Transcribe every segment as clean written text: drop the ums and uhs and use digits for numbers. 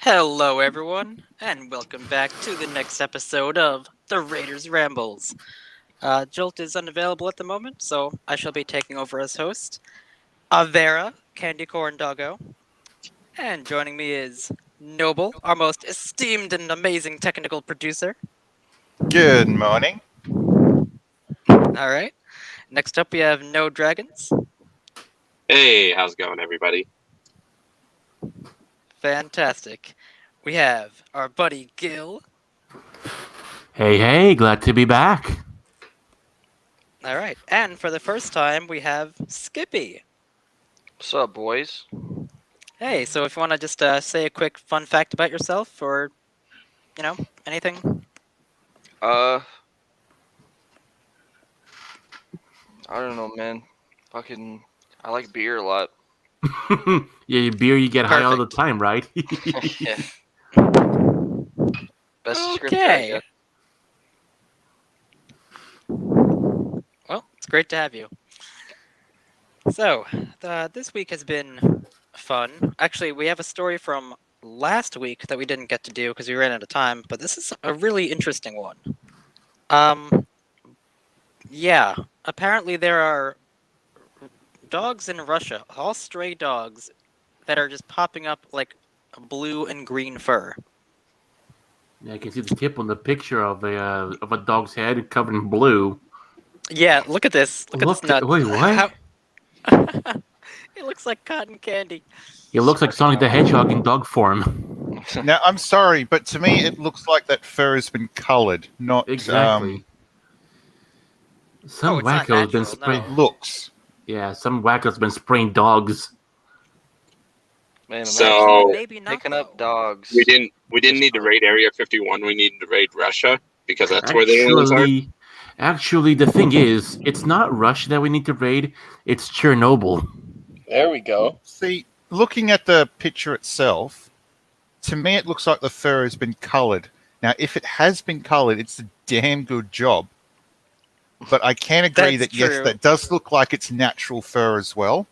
Hello, everyone, and welcome back to the next episode of the Raiders Rambles. Jolt is unavailable at the moment, so I shall be taking over as host. Avera, Candy Corn Doggo, and joining me is Noble, our most esteemed and amazing technical producer. Good morning. All right. Next up, we have No Dragons. Hey, how's it going, everybody? Fantastic. We have our buddy Gil. Hey, glad to be back. All right. And for the first time, we have Skippy. What's up, boys? Hey, so if you want to just say a quick fun fact about yourself or, anything. I don't know, man. I like beer a lot. Yeah, beer you get high all the Perfect. time, right? Yeah. Best descriptor, I Okay. guess. Well, it's great to have you. So, this week has been fun. Actually, we have a story from last week that we didn't get to do because we ran out of time, but this is a really interesting one. Yeah, apparently there are dogs in Russia, all stray dogs, that are just popping up like blue and green fur. Yeah, I can see the tip on the picture of a dog's head covered in blue. Yeah, look at this. Look at this nut. Wait, what? It looks like cotton candy. It looks like Sonic the Hedgehog in dog form. Now, I'm sorry, but to me, it looks like that fur has been coloured, not Exactly. Some it's not wacko has been natural, spraying. no. looks. Yeah, some wacko's been spraying dogs. Man, So- Maybe not. picking up though. dogs. We didn't need to raid Area 51. We needed to raid Russia because that's where the aliens are. Actually, the thing is, it's not Russia that we need to raid. It's Chernobyl. There we go. See, looking at the picture itself, to me, it looks like the fur has been coloured. Now, if it has been coloured, it's a damn good job. But I can agree That's that, yes, true. that does look like it's natural fur as well,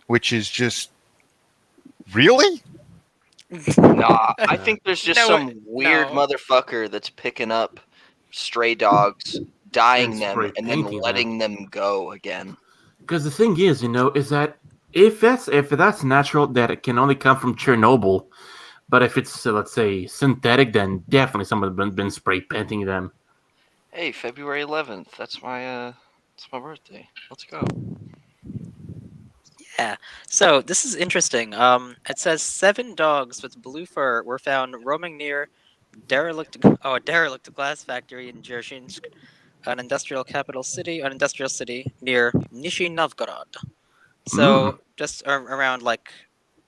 which is just... Really? Nah, I think there's just No, some weird no. motherfucker that's picking up stray dogs, dyeing And them, spray and then painting letting them go again. Because the thing is, is that if that's natural, that it can only come from Chernobyl. But if it's let's say synthetic, then definitely someone's been spray painting them. Hey, February 11th. That's my birthday. Let's go. Yeah. So this is interesting. It says 7 dogs with blue fur were found roaming near a derelict glass factory in Dzerzhinsk, an industrial city near Nizhny Novgorod. So just around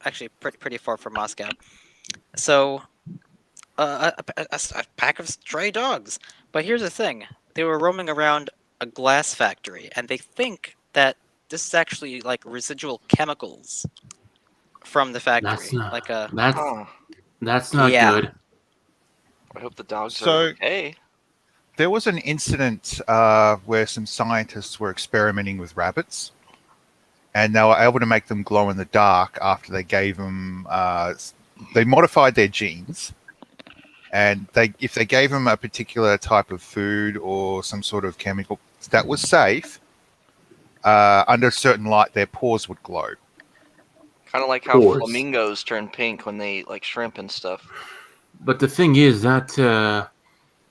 actually pretty far from Moscow. So a pack of stray dogs. But here's the thing: they were roaming around a glass factory, and they think that this is actually like residual chemicals from the factory. That's not like a that's not Yeah. good. I hope the dogs So- are okay. There was an incident where some scientists were experimenting with rabbits, and they were able to make them glow in the dark after they gave them. They modified their genes, and if they gave them a particular type of food or some sort of chemical that was safe, under a certain light, their paws would glow. Kind of like how Course. flamingos turn pink when they like shrimp and stuff. But the thing is that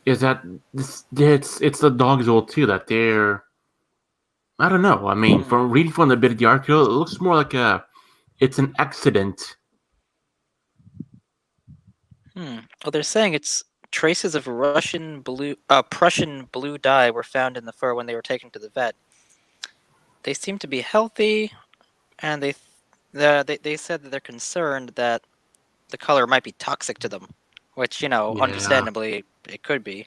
it's the dog's old too that they're. I don't know. I mean, from reading from the bit of the article, it looks more like it's an accident. Well, they're saying it's traces of Prussian blue dye were found in the fur when they were taken to the vet. They seem to be healthy, and they said that they're concerned that the color might be toxic to them, which Yeah. understandably it could be.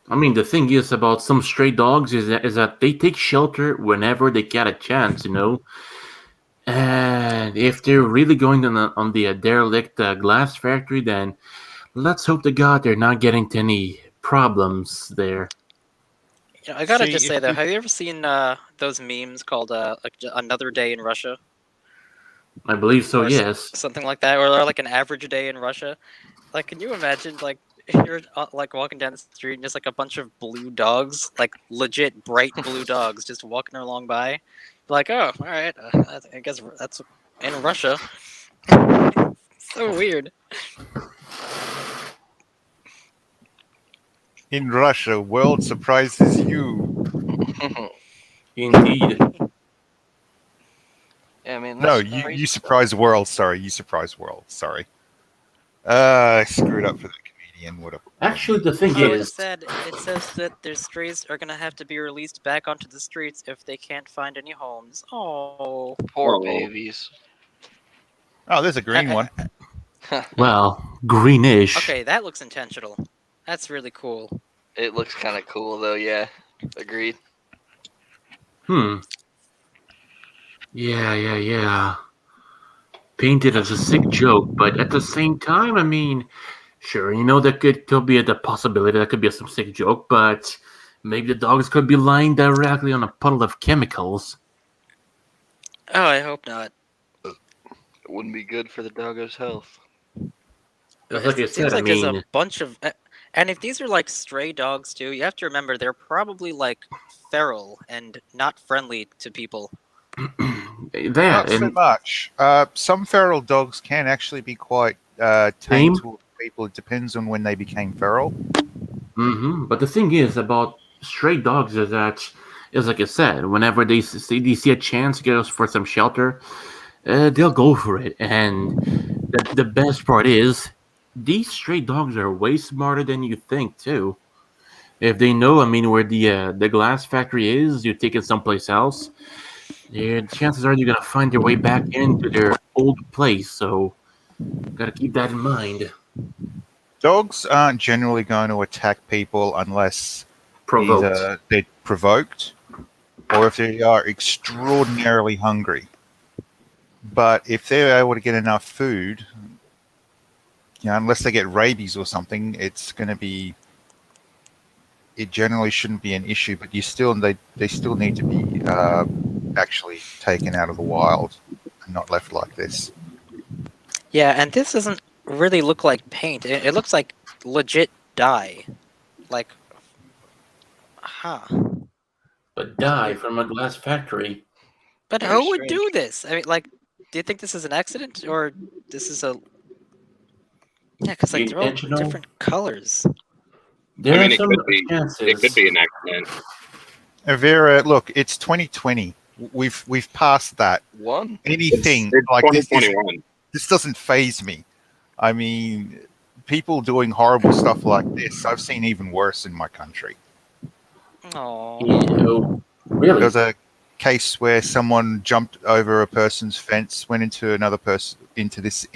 I mean, the thing is about some stray dogs is that they take shelter whenever they get a chance, And if they're really going on the derelict glass factory, then let's hope to God they're not getting to any problems there. I gotta See, just if say though, you- have you ever seen those memes called Another Day in Russia? I believe so. Or Yes. something like that, or like an average day in Russia. Like, can you imagine, like, you're like walking down the street and just like a bunch of blue dogs, like legit bright blue dogs, just walking along by. You're like, oh, all right, I guess that's in Russia. So weird. In Russia, world surprises you. Indeed. Yeah, I mean, No, that's you crazy surprise world. Sorry, you surprise world. Sorry. I screwed up for the comedian. What a Actually, the thing Oh, is, it's sad. It says that their strays are gonna have to be released back onto the streets if they can't find any homes. Oh. stuff. Poor Oh. babies. Oh, there's a green one. well, greenish. Okay, that looks intentional. That's really cool. It looks kind of cool, though, yeah. Agreed. Yeah. Painted as a sick joke, but at the same time, I mean, sure, that could be the possibility that could be some sick joke, but maybe the dogs could be lying directly on a puddle of chemicals. Oh, I hope not. It wouldn't be good for the doggo's health. Like I It said, seems I like there's mean, a bunch of, and if these are like stray dogs too, you have to remember they're probably like feral and not friendly to people. that Not so and much. Some feral dogs can actually be quite Tame? tame to people. It depends on when they became feral. But the thing is about stray dogs is that, is like I said, whenever they see a chance to get us for some shelter, they'll go for it. And the best part is, these stray dogs are way smarter than you think too. If they know, I mean, where the glass factory is, you take it someplace else. Chances are you're gonna find your way back into their old place. So, gotta keep that in mind. Dogs aren't generally going to attack people unless Provoked. either they're provoked or if they are extraordinarily hungry. But if they're able to get enough food, unless they get rabies or something, it's going to be. It generally shouldn't be an issue, but they still need to be actually taken out of the wild and not left like this. Yeah, and this doesn't really look like paint. It looks like legit dye. Like, huh. But dye from a glass factory. But Very who would strange. do this? I mean, like, do you think this is an accident or this is a? Yeah, because like they're all Intentional? different colors. There I mean, are it some could be. chances. It could be an accident. Vera, look, it's 2020. We've passed that. One? Anything It's like this 2021. this doesn't faze me. I mean, people doing horrible stuff like this, I've seen even worse in my country. Oh. Ew. Really? There was a case where someone jumped over a person's fence, went into this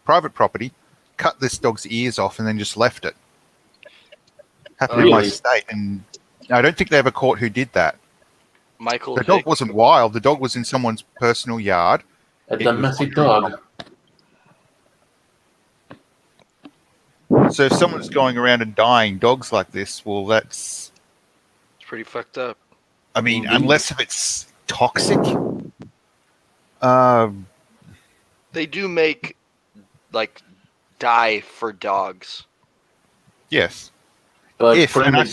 private property, cut this dog's ears off, and then just left it. Happened in my Really? state, and I don't think they ever caught who did that. Michael The dog Vick. wasn't wild. The dog was in someone's personal yard. A It was domestic wandering dog. So if someone's going around and dying dogs like this, well, that's. It's pretty fucked up. I mean, Indeed. unless if it's toxic. They do make, like, dye for dogs. Yes. But If, for and them,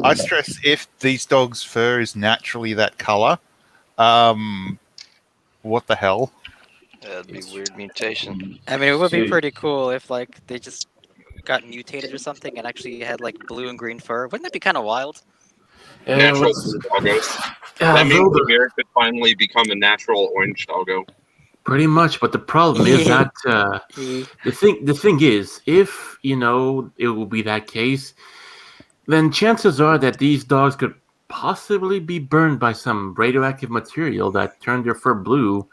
I stress if these dogs' fur is naturally that color, what the hell? That'd be weird mutation. I mean, it would be Dude. pretty cool if like they just got mutated or something and actually had like blue and green fur. Wouldn't that be kind of wild? Natural let's- doggos. That means although the bear could finally become a natural orange doggo. pretty much, but the problem is that the thing is, if it will be that case, then chances are that these dogs could possibly be burned by some radioactive material that turned their fur blue,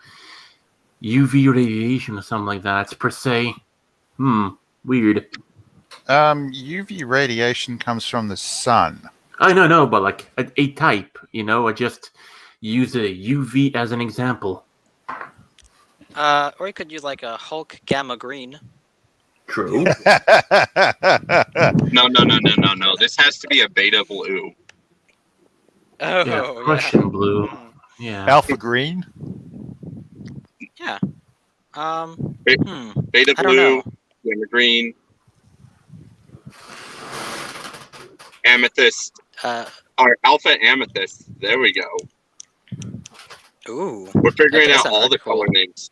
UV radiation or something like that. Per se, weird. UV radiation comes from the sun. I know, but like a type, I just use a UV as an example. Or you could use like a Hulk gamma green. True. No. This has to be a beta blue. Oh, Yeah, Prussian blue. Hmm. Yeah. Alpha green. Beta I don't blue, know. Gamma green, amethyst, Uh, or alpha amethyst. There we go. ooh, We're that figuring does out sound all pretty the color cool. names.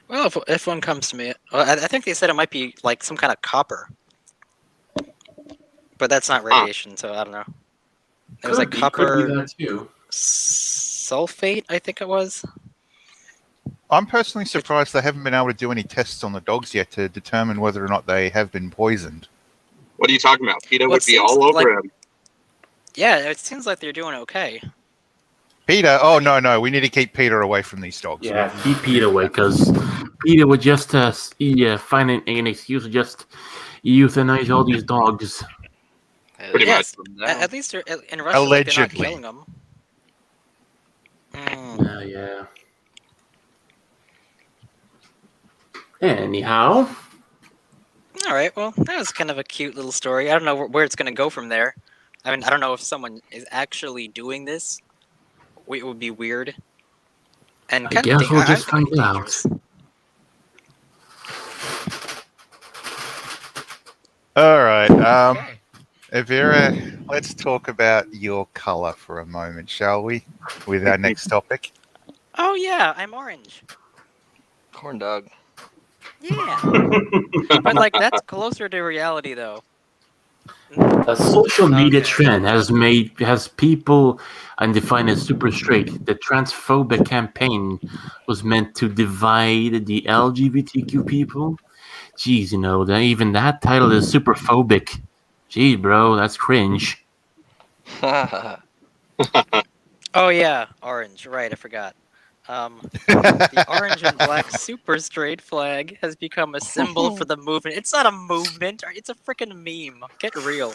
Well, if one comes to me, well, I think they said it might be like some kind of copper, but that's not radiation, so I don't know. It was like Could be copper that too. sulfate, I think it was. I'm personally surprised they haven't been able to do any tests on the dogs yet to determine whether or not they have been poisoned. What are you talking about? PETA Well, would it be seems all over like- him. Yeah, it seems like they're doing okay. Peter, oh no, we need to keep Peter away from these dogs. Yeah, keep Peter away, because Peter would just find an excuse to just euthanize all these dogs. Pretty Yes, much. at least in Russia, like, they're not Allegedly. killing them. Yeah. Anyhow, All right, well, that was kind of a cute little story. I don't know where it's going to go from there. I mean, I don't know if someone is actually doing this. It would be weird. And I kind guess of we'll I just think find out. dangerous. All right, Okay. Evira, let's talk about your color for a moment, shall we? With our next topic. Oh yeah, I'm orange. Corn dog. Yeah, but like that's closer to reality though. a social media Okay. trend has people undefined as super straight. The transphobic campaign was meant to divide the LGBTQ people. Jeez, even that title is super phobic. Gee, bro, that's cringe. Oh yeah, orange. Right, I forgot. The orange and black super straight flag has become a symbol for the movement. It's not a movement. It's a freaking meme. Get real.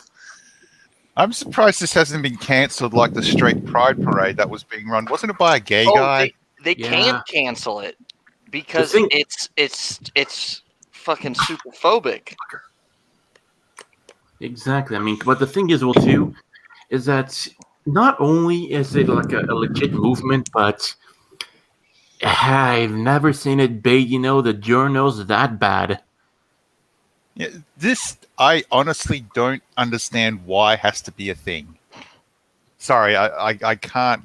I'm surprised this hasn't been cancelled like the Straight Pride Parade that was being run. Wasn't it by a gay guy? They Yeah. can't cancel it because thing- it's fucking super phobic. Exactly. I mean, but the thing is, well, too, is that not only is it like a legit movement, but I've never seen it bait, the journals that bad. Yeah, this, I honestly don't understand why it has to be a thing. Sorry, I can't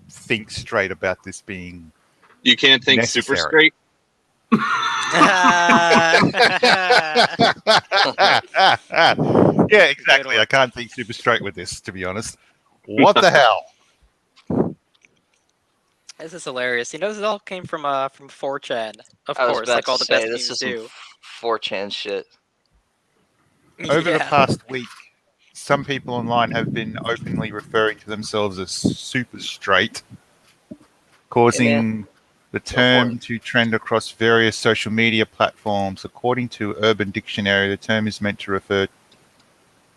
think straight about this being You can't think super necessary. straight. Yeah, exactly. I can't think super straight with this, to be honest. What the hell? This is hilarious. This all came from 4chan, of I was course, about like all to the say best this memes is some do. 4chan shit. Over the Yeah. past week, some people online have been openly referring to themselves as super straight, causing the term to trend across various social media platforms. According to Urban Dictionary, the term is meant to refer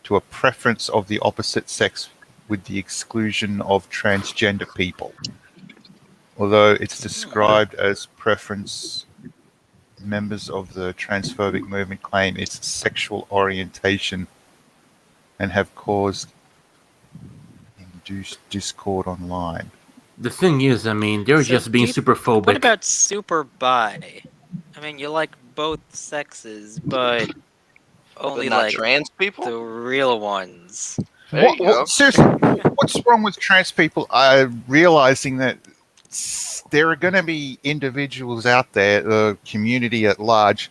to a preference of the opposite sex with the exclusion of transgender people. Although it's described as preference, members of the transphobic movement claim it's sexual orientation and have caused induced discord online. The thing is, I mean, they're So just being super phobic. What about super bi? I mean, you like both sexes, but only But not like trans people? the real ones. There you go. Seriously, what's wrong with trans people realizing that there are going to be individuals out there, the community at large,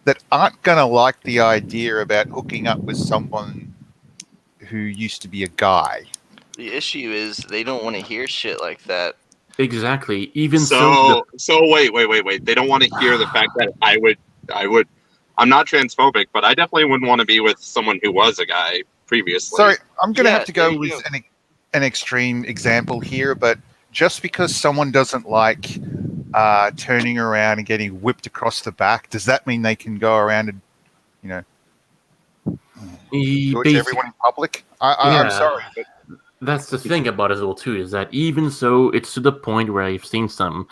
that aren't going to like the idea about hooking up with someone who used to be a guy? The issue is they don't want to hear shit like that. Exactly. Even So wait. They don't want to hear the fact that I would. I'm not transphobic, but I definitely wouldn't want to be with someone who was a guy previously. Sorry, I'm going to Yeah, have to go there you with go. an extreme example here, but just because someone doesn't like turning around and getting whipped across the back, does that mean they can go around and, do it to everyone in public? I'm sorry, but That's the thing about it as well too, is that even so, it's to the point where I've seen some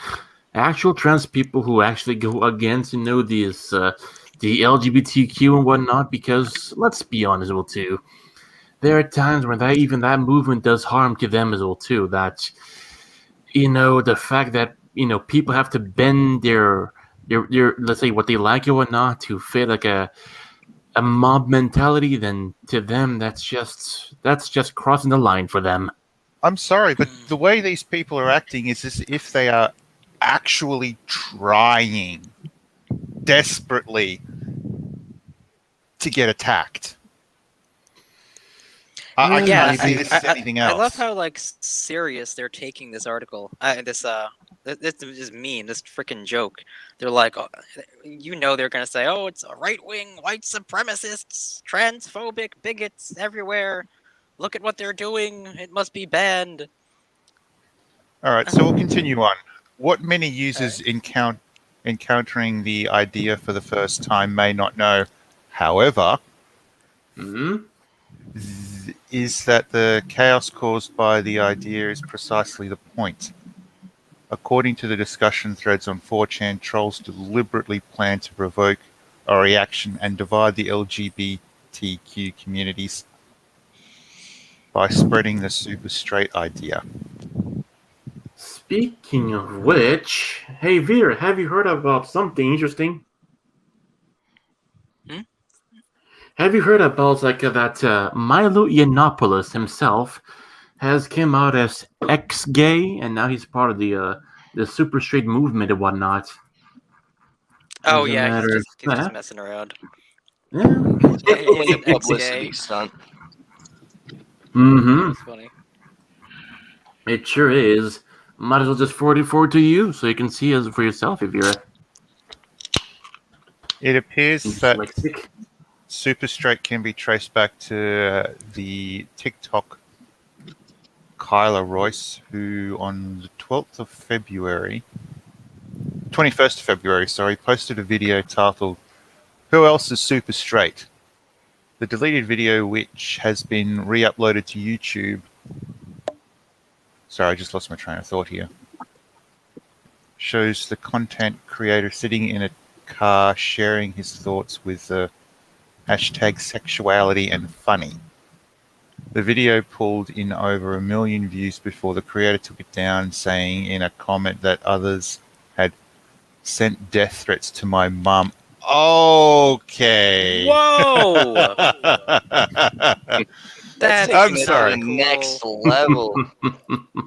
actual trans people who actually go against, the LGBTQ and whatnot, because let's be honest as well too, there are times when that movement does harm to them as well too. That the fact that people have to bend their let's say what they like or whatnot to fit like a mob mentality, then to them that's just crossing the line for them. I'm sorry, but the way these people are acting is as if they are actually trying desperately to get attacked. I can't see this as anything else. I love how serious they're taking this article. This meme, this freaking joke. They're like, they're gonna say, oh, it's right-wing white supremacists, transphobic bigots everywhere. Look at what they're doing. It must be banned. All right, so we'll continue on. What many users encountering the idea for the first time may not know, however, is that the chaos caused by the idea is precisely the point. According to the discussion threads on 4chan, trolls deliberately plan to provoke a reaction and divide the LGBTQ communities by spreading the super straight idea. Speaking of which, hey Veer, have you heard about something interesting? Have you heard about that Milo Yiannopoulos himself has come out as ex-gay, and now he's part of the super straight movement and whatnot? Oh yeah, he's just messing around. Yeah, He's an publicity stunt. That's funny. It sure is. Might as well just forward it to you so you can see it for yourself if you're. It appears that super straight can be traced back to the TikTok Kyla Royce, who on the 21st of February, posted a video titled, "Who Else is Super Straight?" The deleted video, which has been re-uploaded to YouTube. Sorry, I just lost my train of thought here. Shows the content creator sitting in a car sharing his thoughts with the hashtag sexuality and funny. The video pulled in over 1 million views before the creator took it down, saying in a comment that others had sent death threats to my mum. Okay. Whoa! I'm sorry. Next level.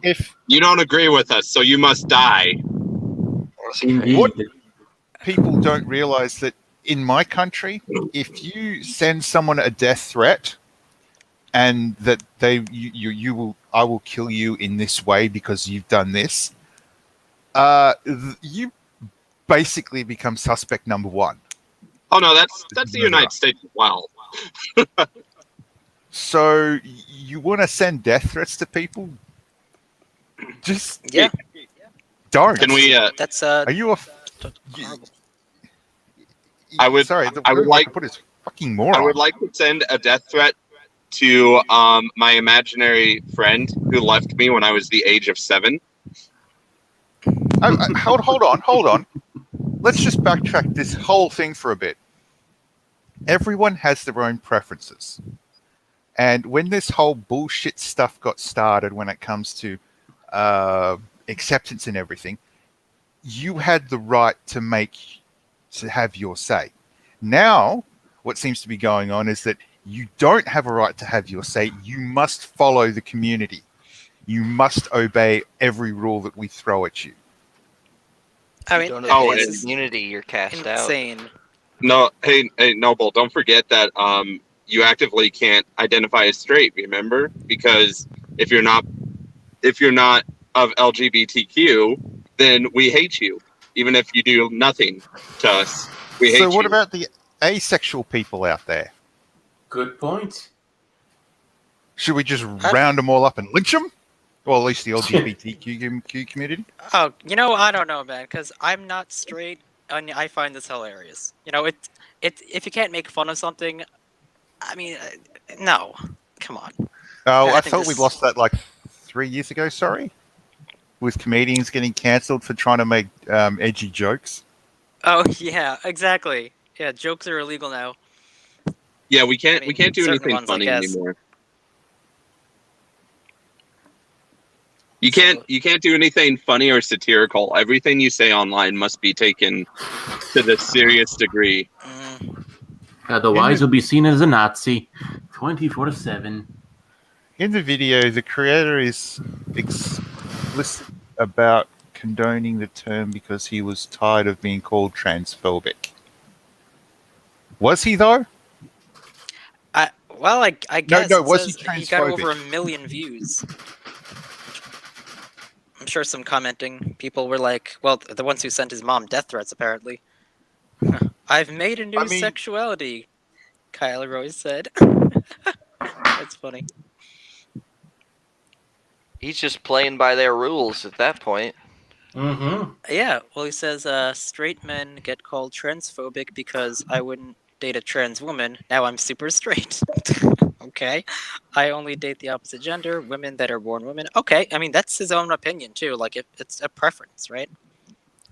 If you don't agree with us, so you must die. What people don't realize that in my country, if you send someone a death threat and that I will kill you in this way because you've done this, you basically become suspect number one. Oh no, that's the United States as well. So you want to send death threats to people? Just don't. Can we? That's Are you a? I would. Sorry, I would like to put his fucking moron. I would like to send a death threat to my imaginary friend who left me when I was the age of 7. Hold on. Let's just backtrack this whole thing for a bit. Everyone has their own preferences. And when this whole bullshit stuff got started, when it comes to acceptance and everything, you had the right to have your say. Now, what seems to be going on is that you don't have a right to have your say. You must follow the community. You must obey every rule that we throw at you. I mean, the community, you're cast insane. out. No, hey, Noble, don't forget that you actively can't identify as straight. Remember, because if you're not of LGBTQ, then we hate you, even if you do nothing to us. We hate you. So, what about the asexual people out there? Good point. Should we just round them all up and lynch them? Or at least the LGBTQ community? Oh, I don't know, man, because I'm not straight, and I find this hilarious. If you can't make fun of something, I mean, no, come on. Oh, I thought we lost that 3 years ago. Sorry, with comedians getting cancelled for trying to make edgy jokes. Oh yeah, exactly. Yeah, jokes are illegal now. Yeah, we can't do anything ones, funny anymore. You So- can't do anything funny or satirical. Everything you say online must be taken to the serious degree. Otherwise, you'll be seen as a Nazi 24/7. In the video, the creator is explicit about condoning the term because he was tired of being called transphobic. Was he though? I guess no. it Was he says he got over transphobic? 1 million views. I'm sure some commenting people were like, well, the ones who sent his mom death threats, apparently. I've made a new I mean- sexuality, Kyle Roy said. That's funny. He's just playing by their rules at that point. Mm-hmm. Yeah, well, he says straight men get called transphobic because I wouldn't date a trans woman. Now I'm super straight. Okay. I only date the opposite gender, women that are born women. Okay, I mean, that's his own opinion, too. Like, if it's a preference, right?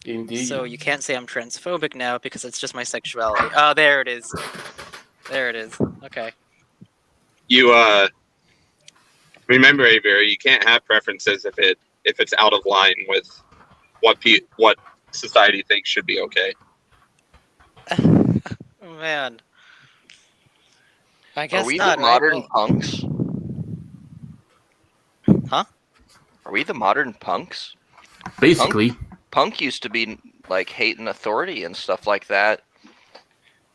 Indeed. So you can't say I'm transphobic now because it's just my sexuality. Oh, there it is. There it is. Okay. You remember, Avery, you can't have preferences if it's out of line with what society thinks should be okay. Oh, man. I guess Are we not, the right? modern Well, punks? Huh? Are we the modern punks? Basically, Punk used to be like hating authority and stuff like that.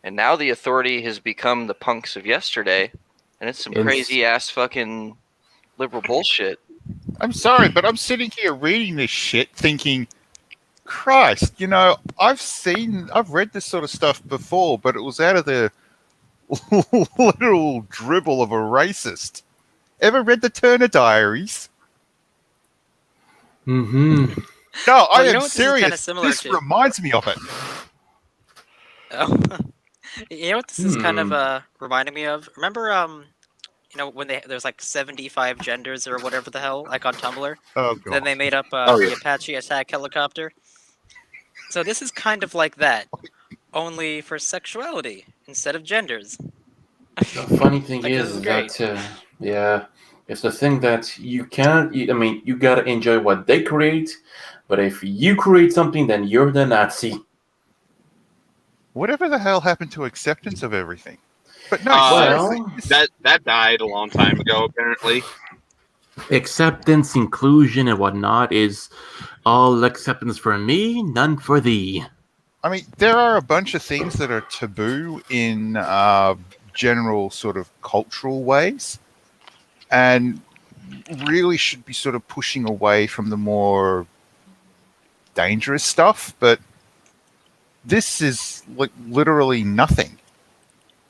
And now the authority has become the punks of yesterday. And it's some It's- crazy ass fucking liberal bullshit. I'm sorry, but I'm sitting here reading this shit thinking, Christ, I've read this sort of stuff before, but it was out of the literal dribble of a racist. Ever read the Turner Diaries? mm-hmm. No, Well, I you know am what this is kinda serious. similar This to? reminds me of it. Oh. You know what this is kind of reminding me of? Remember, when there's like 75 genders or whatever the hell, like on Tumblr? Oh, Then God. they made up Oh, yeah. the Apache attack helicopter. So this is kind of like that, only for sexuality instead of genders. The funny thing Like, this is is great. that, yeah, it's the thing that you can't. I mean, you gotta enjoy what they create, but if you create something, then you're the Nazi. Whatever the hell happened to acceptance of everything? But no, Well, seriously. That died a long time ago, apparently. Acceptance, inclusion, and whatnot is all acceptance for me, none for thee. I mean, there are a bunch of things that are taboo in general sort of cultural ways and really should be sort of pushing away from the more dangerous stuff. But this is like literally nothing.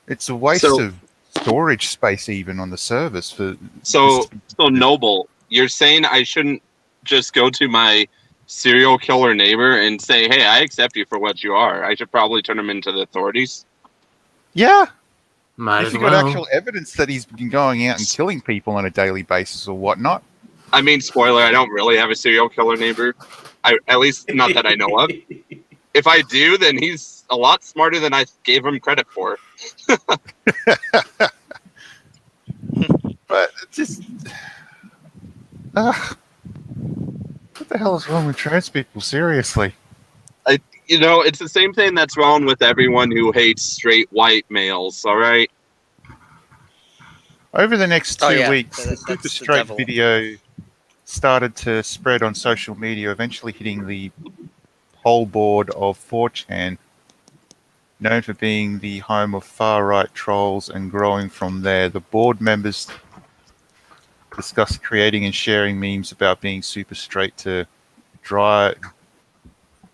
It's a waste So- of storage space even on the servers for So this- Noble, you're saying I shouldn't just go to my serial killer neighbor and say, "Hey, I accept you for what you are." I should probably turn him into the authorities. Yeah, Might if as you well. got actual evidence that he's been going out and killing people on a daily basis or whatnot. I mean, spoiler, I don't really have a serial killer neighbor. At least not that I know of. If I do, then he's a lot smarter than I gave him credit for. But it's just, what the hell is wrong with trans people? Seriously. It's the same thing that's wrong with everyone who hates straight white males, all right? Over the next 2 Oh, yeah. weeks, the That's Super the Straight devil. video started to spread on social media, eventually hitting the whole board of 4chan, known for being the home of far-right trolls and growing from there. The board members discussed creating and sharing memes about being super straight to drive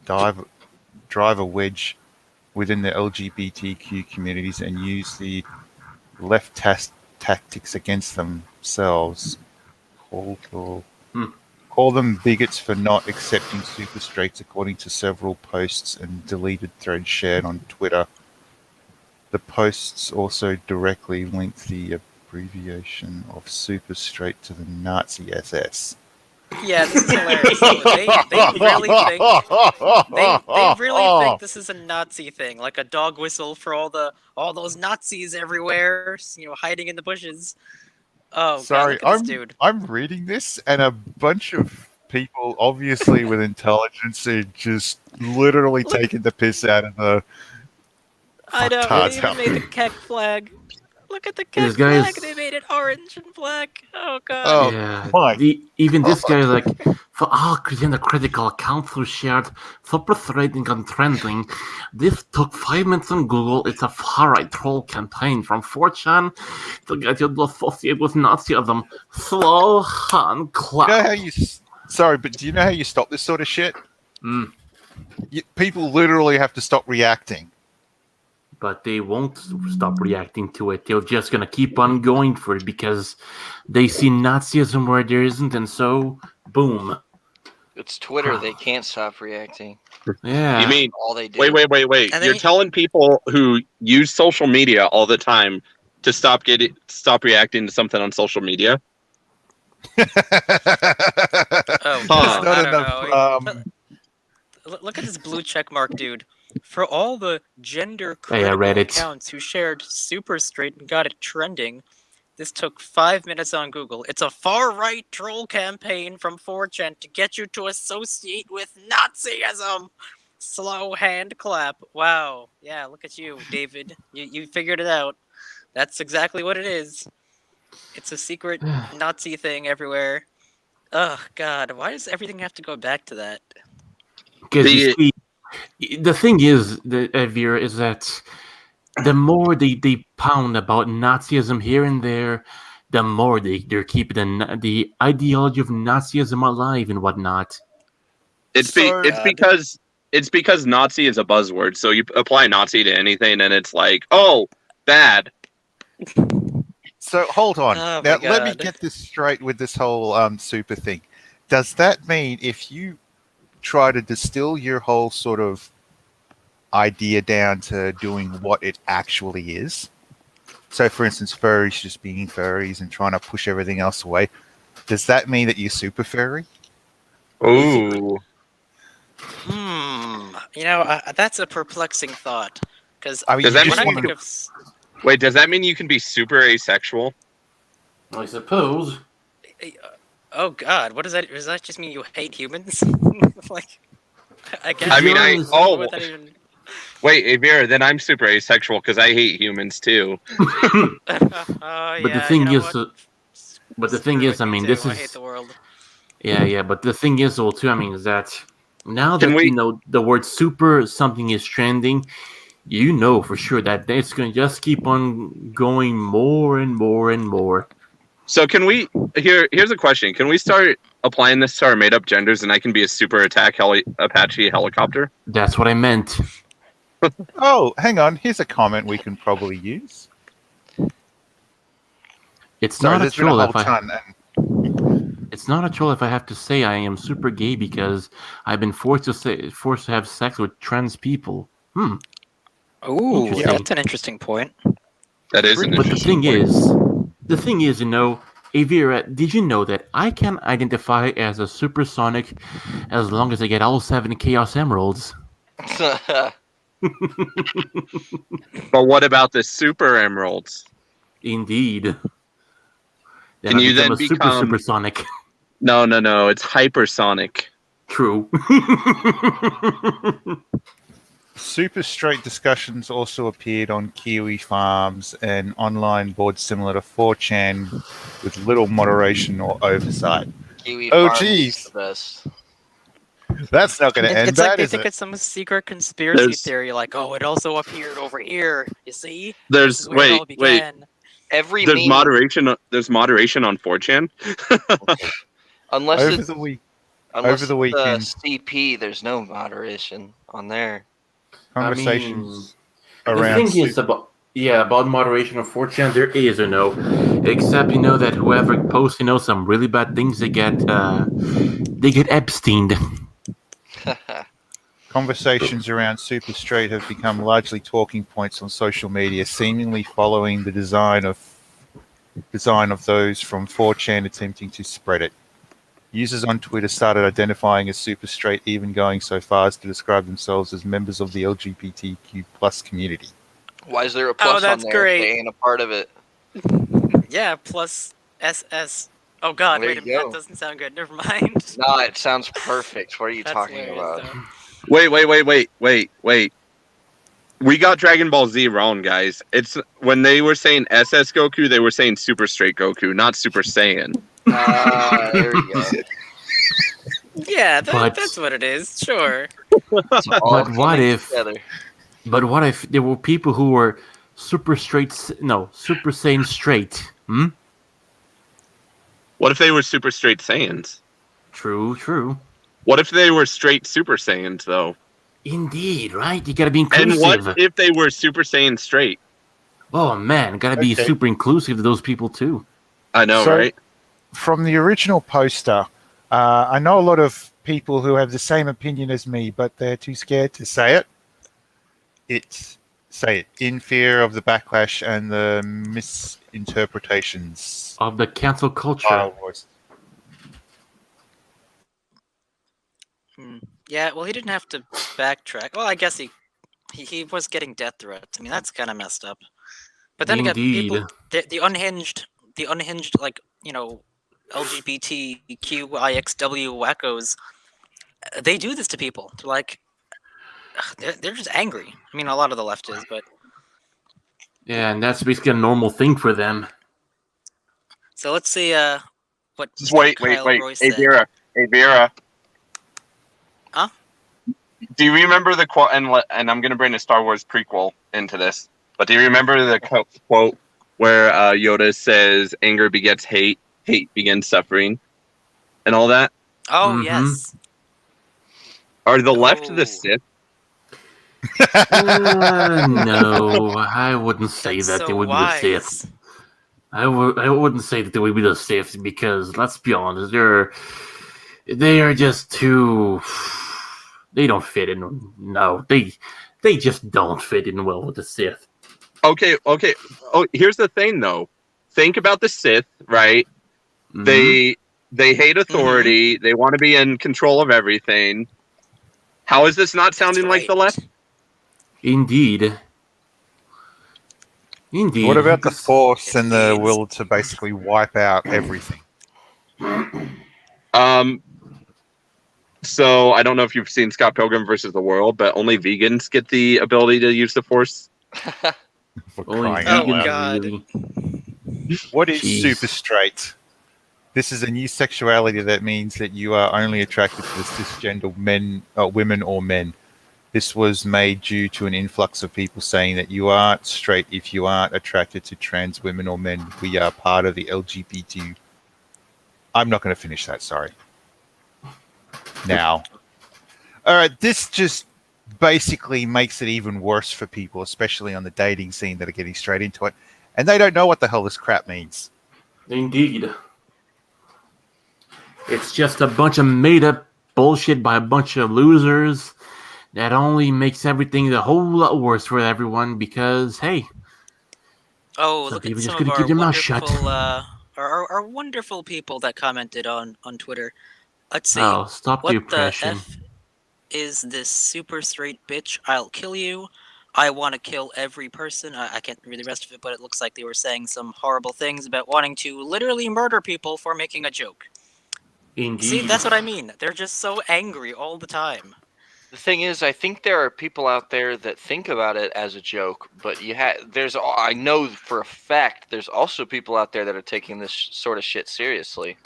a wedge within the LGBTQ communities and use the left tactics against themselves. Call them bigots for not accepting super straights, according to several posts and deleted threads shared on Twitter. The posts also directly linked the abbreviation of super straight to the Nazi SS. Yeah, this is hilarious. So they really think this is a Nazi thing, like a dog whistle for all those Nazis everywhere, hiding in the bushes. Oh god, Sorry, look at this dude. I'm reading this, and a bunch of people, obviously with intelligence, are just literally Look- taking the piss out of the I know. fucktards They even out made the there. keg flag. Look at the This keg guy's- flag. They made it orange and black. Oh god. Oh, Yeah, my even this God. guy is like, for all Christian critical accounts were shared, super threading and trending. This took 5 minutes on Google. It's a far-right troll campaign from 4chan to get you to associate with Nazism. Slow hand You know clap. how you? Sorry, but do you know how you stop this sort of shit? Mm, People literally have to stop reacting. but they won't stop reacting to it. They're just gonna keep on going for it because they see Nazism where there isn't, and so, boom. It's Twitter. They can't stop reacting. Yeah. You mean All they do. wait? And You're then- telling people who use social media all the time to stop reacting to something on social media? Oh Huh. god. Not I don't enough. know. Look at this blue check mark, dude. For all the gender Hey, I critical read it. accounts who shared super straight and got it trending, this took 5 minutes on Google. It's a far-right troll campaign from 4chan to get you to associate with Nazism. Slow hand clap. Wow. Yeah, look at you, David. You figured it out. That's exactly what it is. It's a secret Nazi thing everywhere. Oh god, why does everything have to go back to that? Because you The- see, the thing is, Vera, is that the more they pound about Nazism here and there, the more they're keeping the ideology of Nazism alive and whatnot. It's God. because Nazi is a buzzword. So you apply Nazi to anything, and it's like, oh, bad. So hold on. Oh Now my let me God. get this straight with this whole super thing. Does that mean if you try to distill your whole sort of idea down to doing what it actually is? So for instance, furries just being furries and trying to push everything else away. Does that mean that you're super furry? Ooh. You know, that's a perplexing thought. Because I mean, Does you that just when I mean- want think to of Wait, does that mean you can be super asexual? I suppose. oh god, what does that? Does that just mean you hate humans? like, I guess. I mean, what would that even? Wait, Vera, then I'm super asexual because I hate humans too. Oh, But the yeah, thing you know is, what? but the Screw thing it, is, I me mean, too. this I is hate the world. yeah. But the thing is, though, too, I mean, is that now Can that we- you know the word super something is trending, you know for sure that it's going to just keep on going more and more and more. So can we? Here's a question. Can we start applying this to our made-up genders, and I can be a super Apache helicopter? That's what I meant. Oh, hang on. Here's a comment we can probably use. It's Sorry, not a there's been a troll whole if I. ton. And It's not a troll if I have to say I am super gay because I've been forced to have sex with trans people. Ooh, Interesting. that's an interesting point. That is an But the interesting thing point. is, you know, Avira, did you know that I can identify as a supersonic as long as I get all 7 Chaos Emeralds? But what about the super emeralds? Indeed. Then Can I you become then a become- supersonic? No, it's hypersonic. True. super straight discussions also appeared on Kiwi Farms, an online board similar to 4chan with little moderation or oversight. Kiwi Oh, Farms is geez. the best. That's not going to end It's like bad, they is think it? it's some secret conspiracy There's- theory, like, oh, it also appeared over here. You see? This There's is where it all wait. began. Every There's meme, moderation. There's moderation on 4chan. unless Over it's the week, unless over the it's, weekend. CP, there's no moderation on there. conversations the around. thing is about moderation of 4chan, there is or no. Except you know that whoever posts, you know, some really bad things, they get Epsteined. Conversations around super straight have become largely talking points on social media, seemingly following the design of those from 4chan attempting to spread it. Users on Twitter started identifying as super straight, even going so far as to describe themselves as members of the LGBTQ plus community. Why is there a plus on that's there if great. they ain't a part of it? Yeah, plus SS. Oh god, There wait a you minute. go. That doesn't sound good. Never mind. No, it sounds perfect. What are you That's talking hilarious, about? though. Wait. We got Dragon Ball Z wrong, guys. It's when they were saying SS Goku, they were saying Super Straight Goku, not Super Saiyan. There we go. Yeah, But- that's what it is. Sure. It's all But what coming if- together. But what if there were people who were Super Saiyan straight? What if they were Super Straight Saiyans? True. What if they were straight Super Saiyans, though? Indeed, right? You gotta be And inclusive. what if they were Super Saiyan straight? Oh man, gotta be Okay. super inclusive to those people too. I know, So- right? From the original poster, I know a lot of people who have the same opinion as me, but they're too scared to say it. Say it in fear of the backlash and the misinterpretations. Of the cancel culture. Star Wars. Yeah, well, he didn't have to backtrack. Well, I guess he was getting death threats. I mean, that's kind of messed up. But then again, Indeed. people, the unhinged, like, you know, LGBTQIXW wackos, they do this to people. They're like, they're just angry. I mean, a lot of the left is, but Yeah, and that's basically a normal thing for them. so let's see what Just wait. Kyle Roy Hey, said. Vera. Huh? Do you remember the quote? And I'm going to bring a Star Wars prequel into this. But do you remember the quote where Yoda says, "Anger begets hate, hate begins suffering," and all that? Oh Mhm. yes. Are the left Oh. the Sith? No, I wouldn't say That's that so they would be the Sith. wise. I wouldn't say that they would be the Sith because let's be honest, they are just too. They don't fit in. No, they just don't fit in well with the Sith. Okay. Oh, here's the thing, though. Think about the Sith, right? Mhm. They hate authority. They want to be in control of everything. How is this not sounding That's like the right. left? Indeed. What about the Force and the Indeed. will to basically wipe out everything? So I don't know if you've seen Scott Pilgrim versus the World, but only vegans get the ability to use the Force. For Only crying Oh, out loud. God. really. What is Jeez. super straight? This is a new sexuality that means that you are only attracted to the cisgender women or men. This was made due to an influx of people saying that you aren't straight if you aren't attracted to trans women or men. We are part of the LGBT. I'm not going to finish that, sorry. Now. All right, this just basically makes it even worse for people, especially on the dating scene that are getting straight into it. And they don't know what the hell this crap means. Indeed. It's just a bunch of made up bullshit by a bunch of losers that only makes everything a whole lot worse for everyone because, hey, Oh, some look at people just some of gotta our keep their mouth shut. wonderful, our wonderful people that commented on Twitter. Let's see. Oh, stop the What the oppression. F is this super straight bitch? I'll kill you. I want to kill every person. I can't read the rest of it, but it looks like they were saying some horrible things about wanting to literally murder people for making a joke. Indeed. See, that's what I mean. They're just so angry all the time. The thing is, I think there are people out there that think about it as a joke, but I know for a fact there's also people out there that are taking this sort of shit seriously.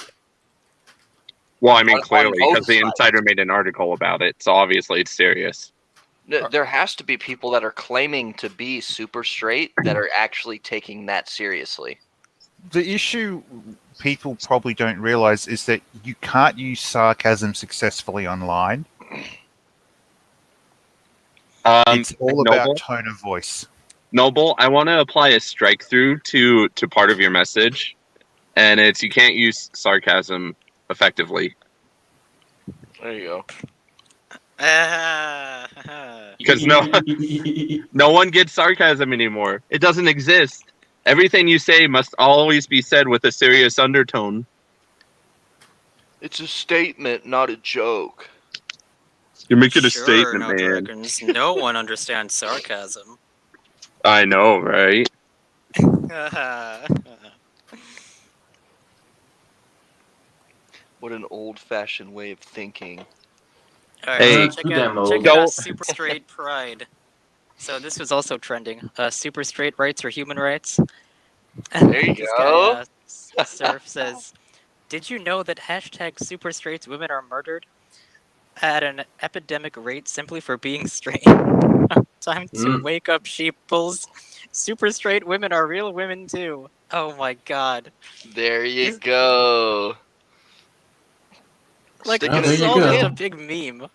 Well, I mean, On clearly, both because the sides. Insider made an article about it, so obviously it's serious. There has to be people that are claiming to be super straight that are actually taking that seriously. The issue people probably don't realize is that you can't use sarcasm successfully online. It's all about tone of voice. Noble, I want to apply a strike through to part of your message, and it's you can't use sarcasm effectively There you go. because no one gets sarcasm anymore. It doesn't exist. Everything you say must always be said with a serious undertone. It's a statement, not a joke. You're making a Sure, statement, no man. dragons. No one understands sarcasm. I know, right? What an old-fashioned way of thinking. All right, Hey, so do that mode. check out Don't- Super Straight Pride. So this was also trending. Super straight rights or human rights. There you This go. guy, Surf says, "Did you know that hashtag super straight women are murdered at an epidemic rate simply for being straight? Time to wake up, sheeples. Super straight women are real women too. Oh my god. There you Is- go. Like, Sticking this there is it you all go. just in. a big meme.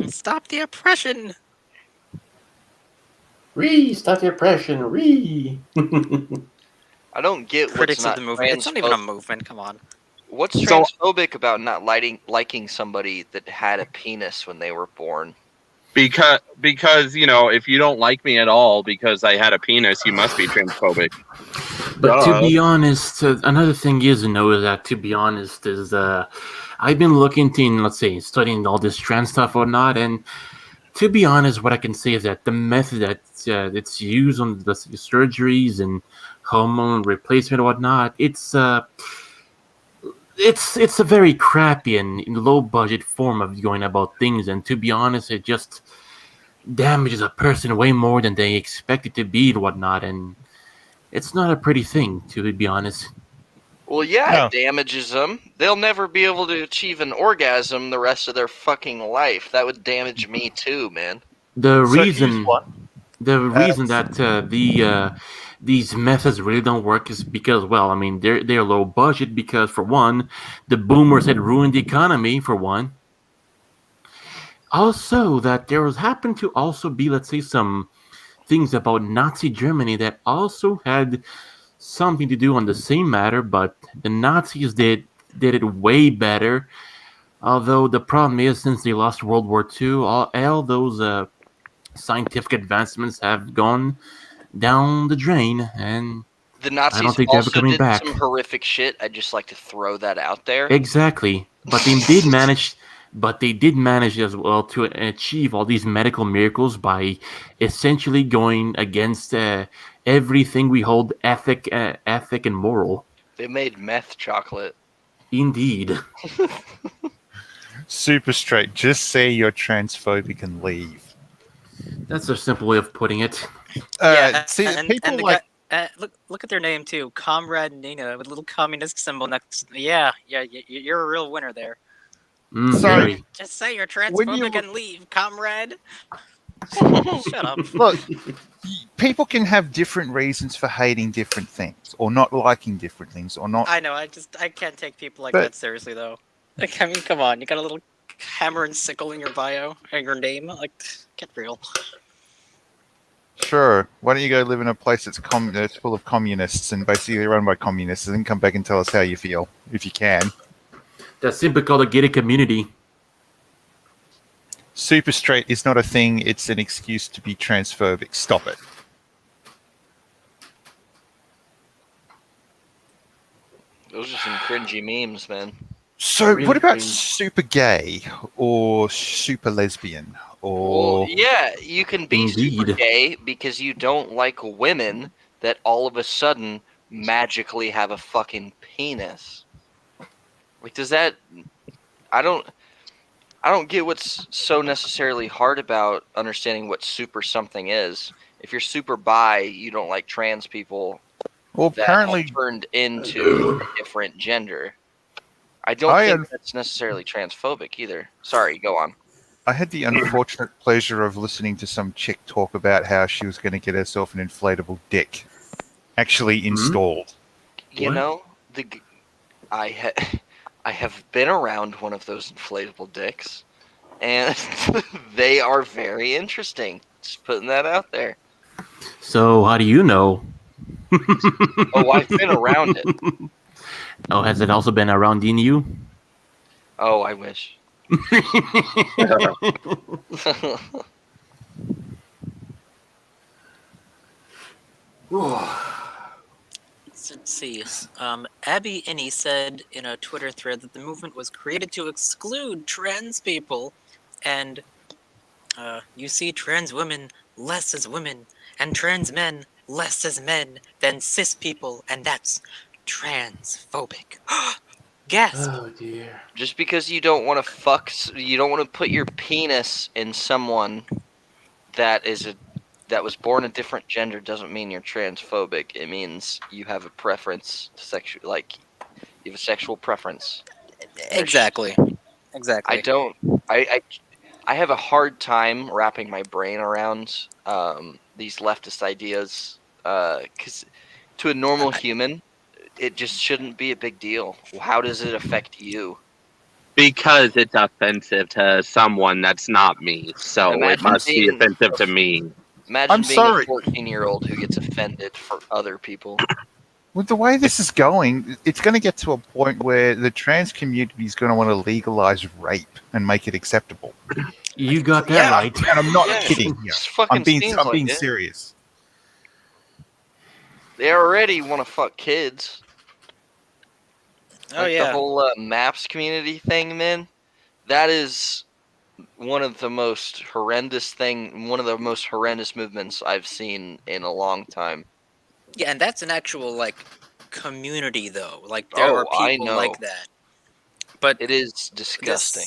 Stop the oppression! Stop the oppression. I don't get what's Critics of not the movement. It's not even a transphobic. movement, come on. What's So- transphobic about not liking somebody that had a penis when they were born? Because if you don't like me at all because I had a penis, you must be transphobic. But Duh. to be honest, another thing is that to be honest is I've been looking in, let's say, studying all this trans stuff or not, and to be honest, what I can say is that the method that it's used on the surgeries and hormone replacement and whatnot, it's a very crappy and low budget form of going about things, and to be honest, it just damages a person way more than they expect it to be and whatnot, and it's not a pretty thing, to be honest. Well, yeah, No. it damages them. They'll never be able to achieve an orgasm the rest of their fucking life. That would damage me too, man. The So here's reason one. reason that these methods really don't work is because, well, I mean, they're low budget because, for one, the boomers had ruined the economy, for one. Also, that there was happened to also be, let's say, some things about Nazi Germany that also had something to do on the same matter, but the Nazis did it way better. Although the problem is, since they lost World War II, all those scientific advancements have gone down the drain, and The I Nazis don't think they're ever also coming did back. some horrific shit. I'd just like to throw that out there. Exactly, but they did manage. But they did manage as well to achieve all these medical miracles by essentially going against everything we hold ethic and moral. They made meth chocolate. Indeed. Super straight. Just say you're transphobic and leave. That's a simple way of putting it. See, and people the like guy, look at their name too, Comrade Nina, with a little communist symbol next. Yeah, you're a real winner there. Sorry. Very. Just say you're When you- transphobic and leave, comrade. Shut up. look. People can have different reasons for hating different things, or not liking different things, or not. I know. I can't take people like But- that seriously though. Like, I mean, come on. You got a little hammer and sickle in your bio and your name. Like, get real. Sure. Why don't you go live in a place that's full of communists and basically run by communists, and then come back and tell us how you feel, if you can. That's simply called a gated community. Super straight is not a thing. It's an excuse to be transphobic. Stop it. Those are some cringy memes, man. So, Really what about cringe. super gay or super lesbian or Well, yeah, you can be super Indeed. gay because you don't like women that all of a sudden magically have a fucking penis. Like, does that? I don't get what's so necessarily hard about understanding what super something is. If you're super bi, you don't like trans people well, that apparently have turned into a different gender. I don't I think that's necessarily transphobic either. Sorry, go on. I had the unfortunate pleasure of listening to some chick talk about how she was going to get herself an inflatable dick actually installed. You What? know, I I have been around one of those inflatable dicks, and they are very interesting. Just putting that out there. So how do you know? Oh, I've been around it. Oh, has it also been around in you? Oh, I wish. Let's see. Abby Inney said in a Twitter thread that the movement was created to exclude trans people, and you see trans women less as women, and trans men less as men than cis people, and that's transphobic. Gasp. Oh dear. Just because you don't want to you don't want to put your penis in someone that was born a different gender doesn't mean you're transphobic. It means you have a preference like you have a sexual preference. Exactly. Exactly. I don't. I have a hard time wrapping my brain around these leftist ideas because to a normal human, it just shouldn't be a big deal. How does it affect you? Because it's offensive to someone that's not me, so it Imagine must be being offensive to me. Imagine being sorry. a 14-year-old who gets offended for other people. With the way this is going, it's going to get to a point where the trans community is going to want to legalize rape and make it acceptable. You got that Yeah. right. And I'm not Yeah, kidding here. it fucking I'm being seems like it. serious. They already want to fuck kids. Oh Like yeah. the whole maps community thing, man. That is one of the most horrendous movements I've seen in a long time. Yeah, and that's an actual like community though. Like there Oh, are I people know. like that. But It is disgusting.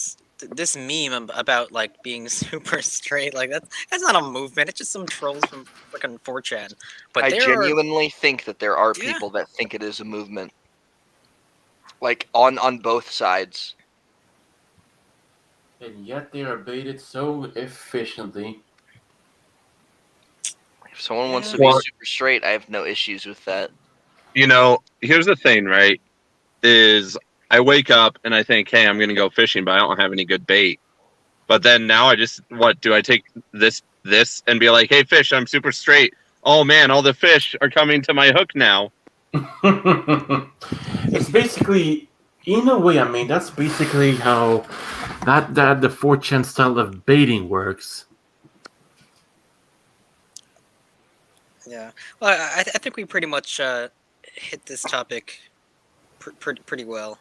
this meme about like being super straight, like that's not a movement. It's just some trolls from fucking 4chan. But I there genuinely think that there are Yeah. people that think it is a movement. Like on both sides. And yet they are baited so efficiently. If someone wants to Well- be super straight, I have no issues with that. You know, here's the thing, right? Is I wake up and I think, hey, I'm gonna go fishing, but I don't have any good bait. But then now I just do I take this and be like, hey, fish, I'm super straight. Oh man, all the fish are coming to my hook now. It's basically, in a way, I mean, that's basically how that the 4chan style of baiting works. Yeah. Well, I think we pretty much hit this topic pretty well.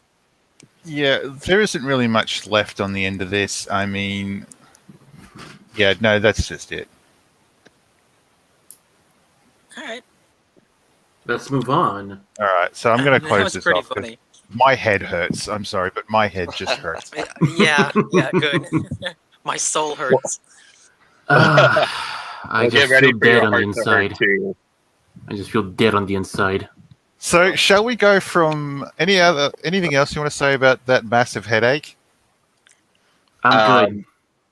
Yeah, there isn't really much left on the end of this. I mean, yeah, no, that's just it. All right. Let's move on. All right, so I'm going to That close was this pretty off. 'cause funny. My head hurts. I'm sorry, but my head just hurts. Yeah, good. My soul hurts. I Get just ready feel for your dead on the heart to hurt inside. too. I just feel dead on the inside. So, shall we go from anything else you want to say about that massive headache? I'm good.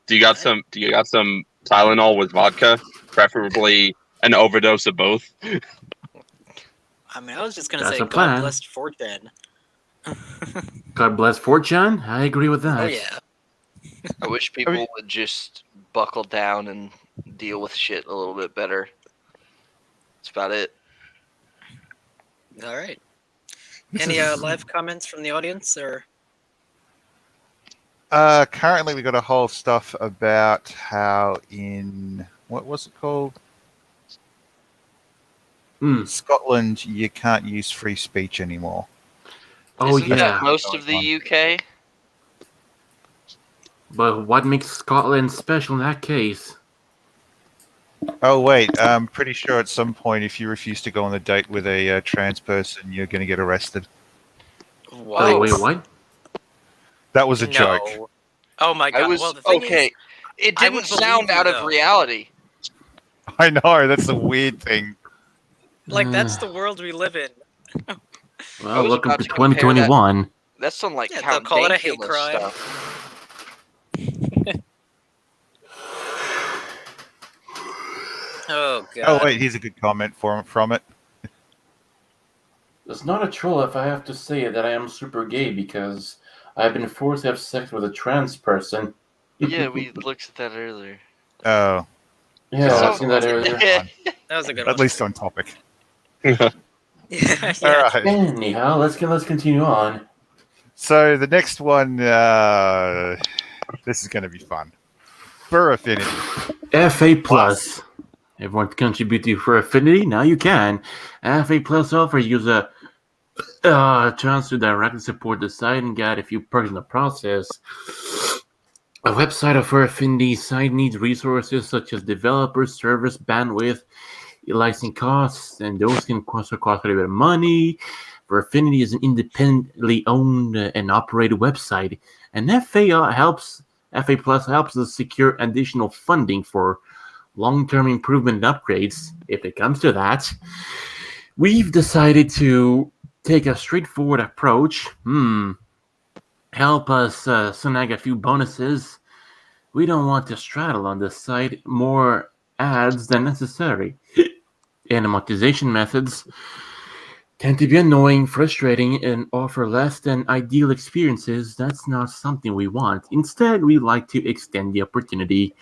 Do you got some Tylenol with vodka? Preferably an overdose of both. I mean, I was just gonna That's say, a plan. God bless 4chan. God bless 4chan. I agree with that. Oh yeah. I wish people would just buckle down and deal with shit a little bit better. That's about it. All right. Any live comments from the audience or? Currently, we got a whole stuff about how in what was it called? Scotland, you can't use free speech anymore. Oh Isn't yeah. that most of the UK? But what makes Scotland special in that case? Oh wait, I'm pretty sure at some point, if you refuse to go on a date with a trans person, you're going to get arrested. What? Oh wait, what? That was a joke. No. Oh my god. I was well, the thing okay. is, It I didn't would believe sound you, out of though. reality. I know, that's a weird thing. like that's the world we live in. I Well, was welcome about to to compare 2021. That's some like Yeah, Count they'll call it a hate Dankula crime. stuff. Oh god. Oh wait, here's a good comment from it. It's not a troll if I have to say that I am super gay because I've been forced to have sex with a trans person. Yeah, we looked at that earlier. Oh, Yeah, So- I've seen that earlier. That was a good at one. least on topic. Yeah, All yeah. right. Anyhow, let's continue on. So the next one, this is going to be fun. Fur affinity. FA Plus. Everyone can contribute to for Affinity. Now you can. FA Plus offers you a chance to directly support the site and get a few perks in the process. A website of Fur Affinity site needs resources such as developers, servers, bandwidth, licensing costs, and those can cost quite a bit of money. Affinity is an independently owned and operated website, and FA Plus helps us secure additional funding for long-term improvement and upgrades. If it comes to that, we've decided to take a straightforward approach. Help us snag a few bonuses. We don't want to straddle on this site more ads than necessary. And monetization methods tend to be annoying, frustrating, and offer less than ideal experiences. That's not something we want. Instead, we like to extend the opportunity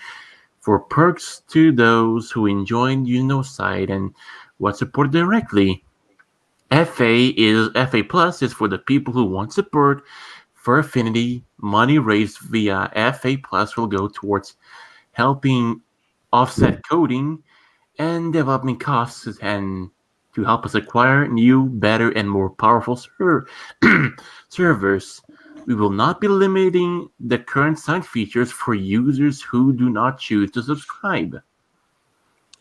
for perks to those who enjoy using the site and want support directly. FA Plus is for the people who want support. For Affinity, money raised via FA Plus will go towards helping offset coding and development costs and to help us acquire new, better, and more powerful servers. We will not be limiting the current site features for users who do not choose to subscribe.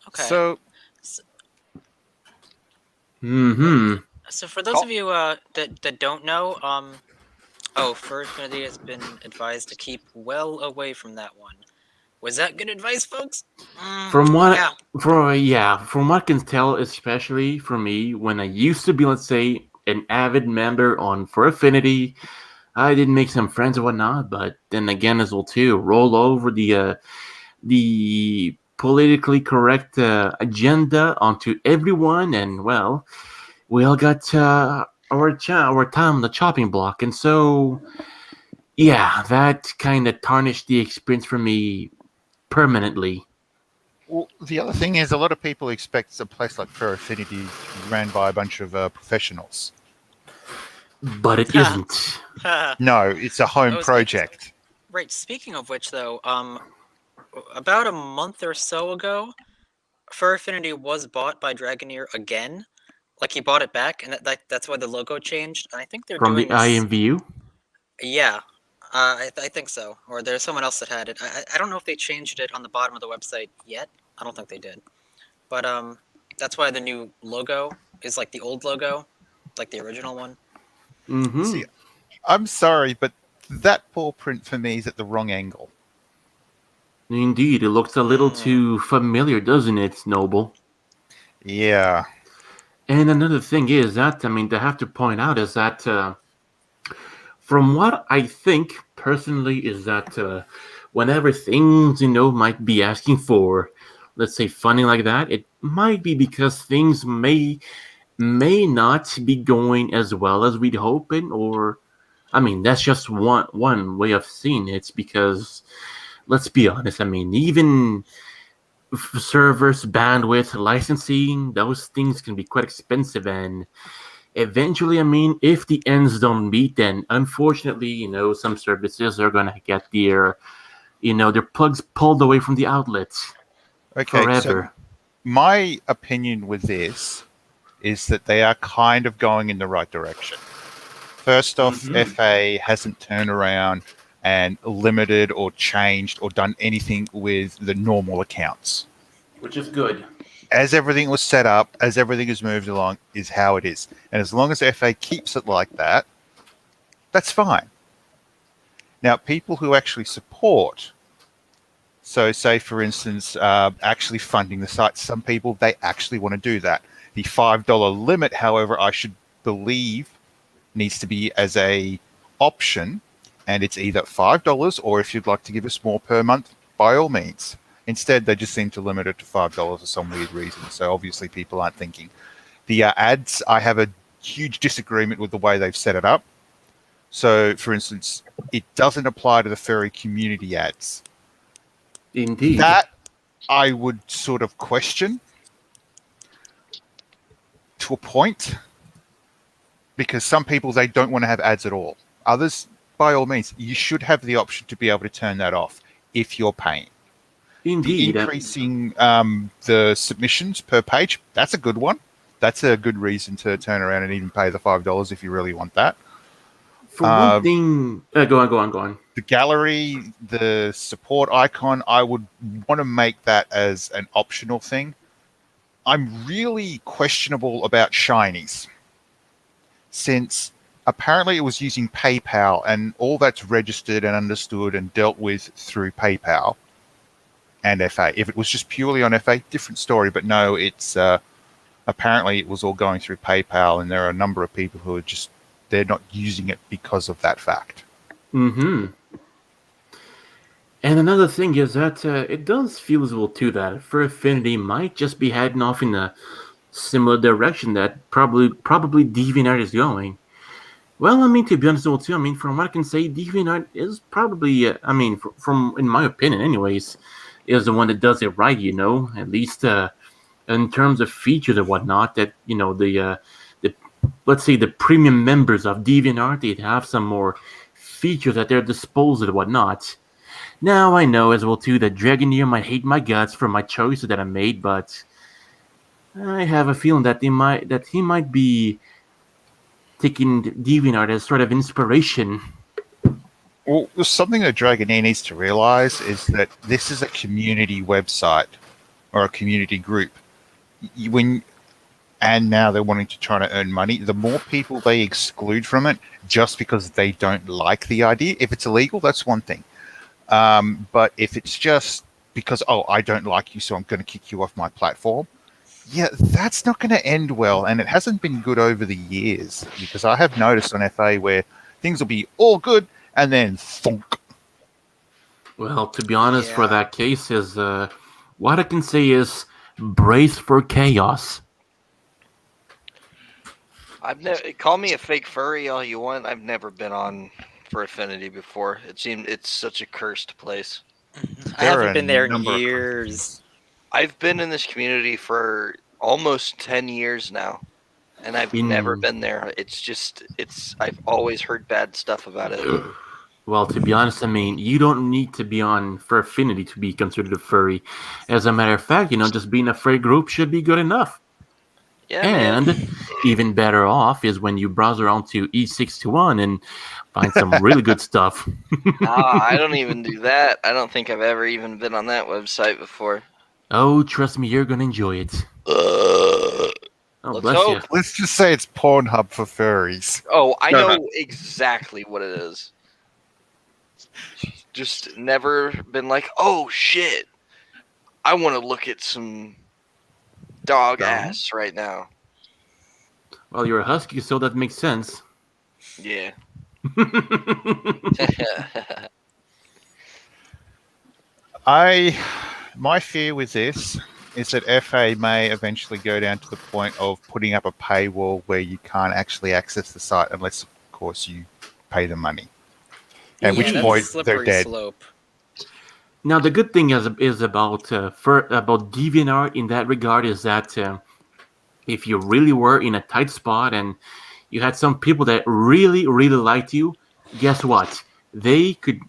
Okay. So Mm-hmm. So for those of you that don't know, Fur Affinity has been advised to keep well away from that one. Was that good advice, folks? From what Yeah. from what I can tell, especially for me, when I used to be, let's say, an avid member on For Affinity, I did make some friends and whatnot, but then again as well too, roll over the politically correct agenda onto everyone, and well, we all got our time on the chopping block, and so yeah, that kind of tarnished the experience for me permanently. well, the other thing is, a lot of people expect a place like Fur Affinity to be ran by a bunch of professionals. But it isn't. No, it's a home project. Right. Speaking of which, though, about a month or so ago, Fur Affinity was bought by Dragoneer again. Like he bought it back, and that's why the logo changed. And I think they're From doing the IMVU? Yeah, I think so. Or there's someone else that had it. I don't know if they changed it on the bottom of the website yet. I don't think they did. But that's why the new logo is like the old logo, like the original one. Mm-hmm. See, I'm sorry, but that paw print for me is at the wrong angle. Indeed, it looks a little too familiar, doesn't it, Noble? Yeah. And another thing is that, I mean, I have to point out is that, from what I think personally, is that whenever things, might be asking for, let's say, funding like that, it might be because things may not be going as well as we'd hoping, or, I mean, that's just one way of seeing it. It's because, let's be honest, I mean, even servers, bandwidth, licensing, those things can be quite expensive, and eventually, I mean, if the ends don't meet, then unfortunately, some services are gonna get their plugs pulled away from the outlets Okay, forever. so my opinion with this is that they are kind of going in the right direction. First off, FA hasn't turned around and limited or changed or done anything with the normal accounts. Which is good. As everything was set up, as everything has moved along, is how it is. And as long as FA keeps it like that, that's fine. Now, people who actually support, so say, for instance, actually funding the site, some people, they actually want to do that. The $5 limit, however, I should believe needs to be as a option, and it's either $5 or if you'd like to give us more per month, by all means. Instead, they just seem to limit it to $5 for some weird reason. So obviously people aren't thinking. The ads, I have a huge disagreement with the way they've set it up. So, for instance, it doesn't apply to the furry community ads. Indeed. That I would sort of question to a point, because some people, they don't want to have ads at all. Others, by all means, you should have the option to be able to turn that off if you're paying. Indeed. The increasing the submissions per page, that's a good one. That's a good reason to turn around and even pay the $5 if you really want that. For one thing, go on. The gallery, the support icon, I would want to make that as an optional thing. I'm really questionable about shinies, since apparently it was using PayPal, and all that's registered and understood and dealt with through PayPal and FA. If it was just purely on FA, different story. But no, it's apparently it was all going through PayPal, and there are a number of people who are just they're not using it because of that fact. Mm-hmm. And another thing is that it does feel as well too that Fur Affinity might just be heading off in a similar direction that probably DeviantArt is going. Well, I mean, to be honest, well, too, I mean, from what I can say, DeviantArt is probably, I mean, from in my opinion, anyways, is the one that does it right. At least in terms of features and whatnot. That the let's say the premium members of DeviantArt, they have some more features at their disposal and whatnot. Now I know as well too that Dragoneer might hate my guts for my choices that I made, but I have a feeling that he might be taking DeviantArt as sort of inspiration. Well, something that Dragoneer needs to realize is that this is a community website or a community group. And now they're wanting to try to earn money. The more people they exclude from it just because they don't like the idea, if it's illegal, that's one thing. But if it's just because, I don't like you, so I'm going to kick you off my platform, yeah, that's not going to end well. And it hasn't been good over the years, because I have noticed on FA where things will be all good and then thunk. Well, to be honest, for that case is what I can say is brace for chaos. Call me a fake furry all you want. I've never been on for Affinity before. It's such a cursed place. I haven't been there in years. I've been in this community for almost 10 years now, and I've never been there. I've always heard bad stuff about it. Well, to be honest, I mean, you don't need to be on for Affinity to be considered a furry. As a matter of fact, just being a furry group should be good enough. Yeah, and man. Even better off is when you browse around to E621 and find some really good stuff. I don't even do that. I don't think I've ever even been on that website before. Oh, trust me, you're going to enjoy it. Oh, bless you. Let's just say it's Pornhub for furries. Oh, I know exactly what it is. Just never been like, oh, shit. I want to look at some dog ass right now. Well, you're a husky, so that makes sense. Yeah. My fear with this is that FA may eventually go down to the point of putting up a paywall where you can't actually access the site unless, of course, you pay the money. At which point they're dead. Slope. Now, the good thing is about DeviantArt in that regard is that if you really were in a tight spot and you had some people that really, really liked you, guess what? They could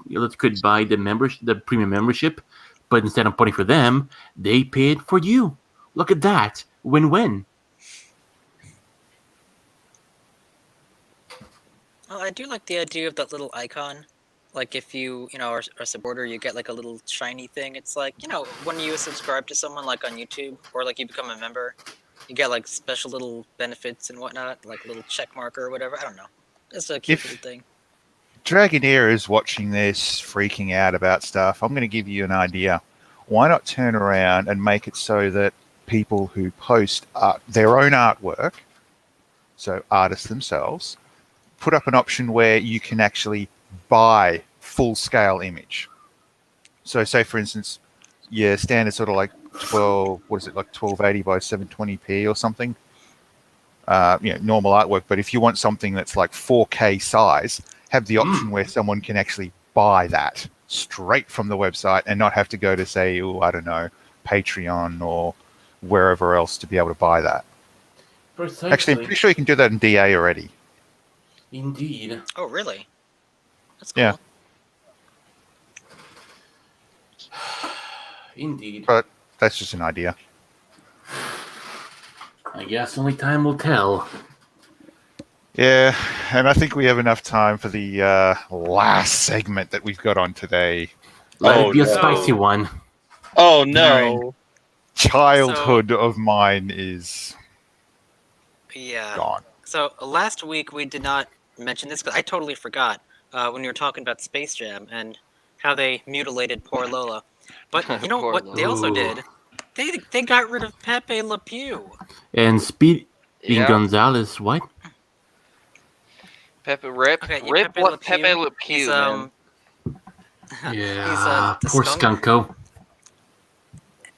buy the premium membership, but instead of paying for them, they paid for you. Look at that. Win-win. Well, I do like the idea of that little icon. Like if you are a supporter, you get like a little shiny thing. It's like, when you subscribe to someone like on YouTube or like you become a member, you get like special little benefits and whatnot, like a little check marker or whatever. I don't know. It's a cute little thing. Dragoneer is watching this, freaking out about stuff. I'm going to give you an idea. Why not turn around and make it so that people who post their own artwork, so artists themselves, put up an option where you can actually buy full-scale image. So say, for instance, standard sort of like 1280 by 720p or something. Normal artwork. But if you want something that's like 4K size, have the option where someone can actually buy that straight from the website and not have to go to, say, Patreon or wherever else to be able to buy that. Precisely. Actually, I'm pretty sure you can do that in DA already. Indeed. Oh, really? That's cool. Yeah. Indeed. But that's just an idea. I guess only time will tell. Yeah, and I think we have enough time for the last segment that we've got on today. Let it be a spicy one. Oh, no. Childhood of mine is gone. So last week we did not mention this because I totally forgot when you were talking about Space Jam and how they mutilated poor Lola. But you know Poor what they Lola. also Ooh. did? They got rid of Pepe Le Pew. And Speedy Yeah. Gonzalez, what? Pepe Rip. Okay, yeah, Rip Pepe Le what Pepe Pew. Le He's Pew, man. Yeah, the poor skunk. Skunko.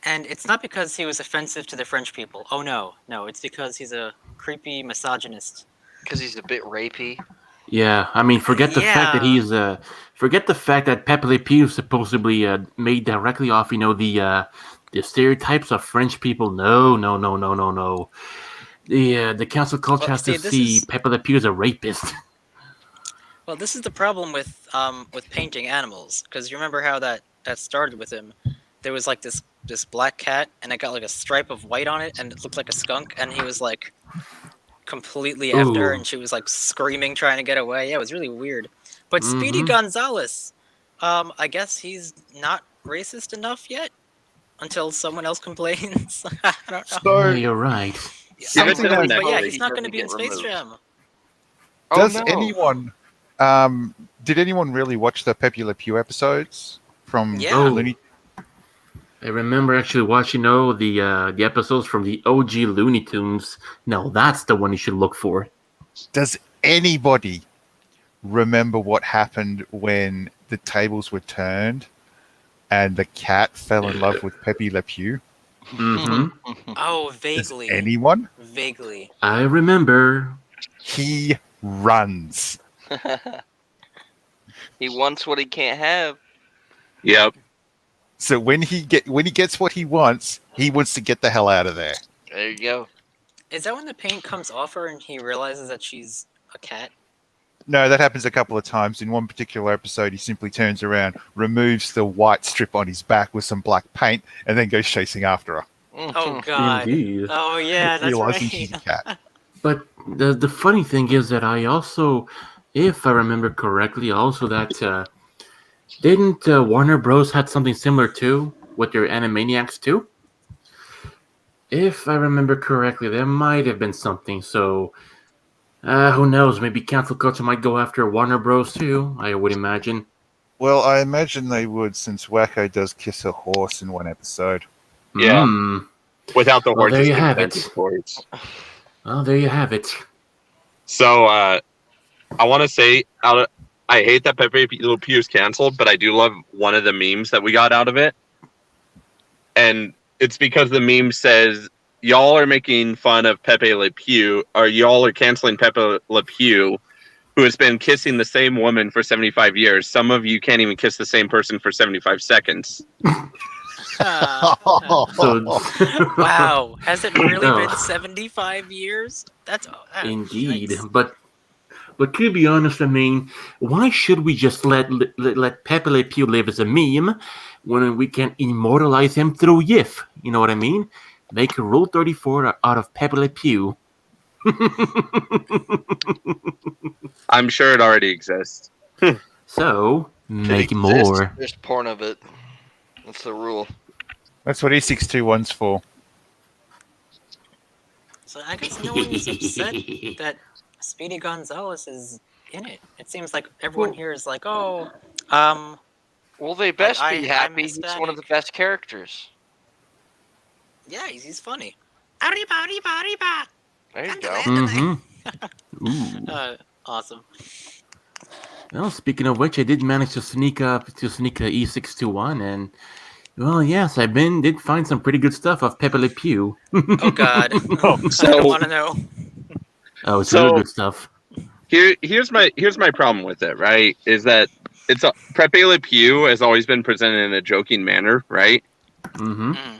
And it's not because he was offensive to the French people. Oh no, it's because he's a creepy misogynist. Because he's a bit rapey. Yeah, I mean, forget the fact that Yeah. forget the fact that Pepe Le Pew is supposedly made directly off, the stereotypes of French people. No. The cancel culture Well, has to see, this see is Pepe Le Pew as a rapist. well, this is the problem with painting animals because you remember how that started with him. There was like this black cat and it got like a stripe of white on it and it looked like a skunk and he was like completely after her Ooh. and she was like screaming trying to get away. Yeah, it was really weird. But Speedy Mhm. Gonzalez, I guess he's not racist enough yet until someone else complains. I don't know. Yeah, So you're right. Give it to something the that next But yeah, week. he's not going to doesn't be in get Space removed. Jam. Oh does no. anyone did anyone really watch the Pepe Le Pew episodes from Yeah. Oh, Looney? I remember actually watching the episodes from the OG Looney Tunes. No, that's the one you should look for. Does anybody remember what happened when the tables were turned and the cat fell in love with Pepe Le Pew? Mm-hmm. Oh, Does vaguely. anyone? Vaguely. I remember. He runs. He wants what he can't have. Yep. So when he gets what he wants to get the hell out of there. There you go. Is that when the paint comes off her and he realizes that she's a cat? No, that happens a couple of times. In one particular episode, he simply turns around, removes the white strip on his back with some black paint, and then goes chasing after her, Oh god. Indeed. Oh yeah, that's realizing right. she's a cat. But the funny thing is that I also, if I remember correctly, also that didn't Warner Bros had something similar too with their Animaniacs too? If I remember correctly, there might have been something. So who knows? Maybe cancel culture might go after Warner Bros too. I would imagine. Well, I imagine they would, since Wacko does kiss a horse in one episode. Yeah. Hmm. Without the Well, there horse's you have consent, it. of course. Well, there you have it. So I want to say I hate that Pepe Le Pew's canceled, but I do love one of the memes that we got out of it, and it's because the meme says y'all are making fun of Pepe Le Pew, or y'all are canceling Pepe Le Pew, who has been kissing the same woman for 75 years. Some of you can't even kiss the same person for 75 seconds. So Wow, has it really No. been 75 years? That's Indeed, yikes. but to be honest, I mean, why should we just let Pepe Le Pew live as a meme when we can immortalize him through GIF? You know what I mean? Make a Rule 34 out of Pepe Le Pew. I'm sure it already exists. So make exists. more. There's porn of it. That's the rule. That's what E621's for. So I guess no one is upset that Speedy Gonzalez is in it. It seems like everyone Well- here is like, oh, Well, they best I'm be happy. He's one of the Hispanic. best characters. yeah, he's funny. Arriba, arriba, arriba. There you go. Mm-hmm. Ooh. Awesome. Well, speaking of which, I did manage to sneak a E621, and well, yes, did find some pretty good stuff of Pepe Le Pew. Oh God. I don't So want to know. Oh, it's So- real good stuff. here's my problem with it, right? Is that Pepe Le Pew has always been presented in a joking manner, right? Mm-hmm. Mm.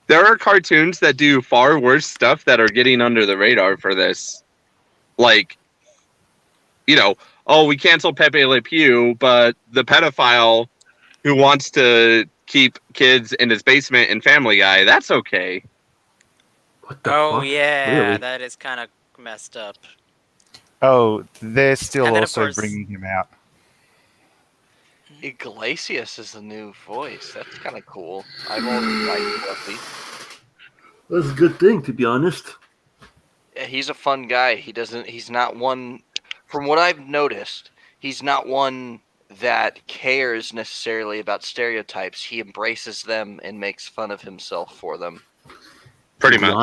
There are cartoons that do far worse stuff that are getting under the radar for this. Like, we cancel Pepe Le Pew, but the pedophile who wants to keep kids in his basement in Family Guy, that's okay. What the Oh fuck? yeah, Really? that is kind of messed up. Oh, they're still And then, of also course- bringing him out. Iglesias is the new voice. That's kind of cool. I've always liked Fluffy. That's a good thing, to be honest. he's a fun guy. He's not one, from what I've noticed, he's not one that cares necessarily about stereotypes. He embraces them and makes fun of himself for them. Pretty to be much.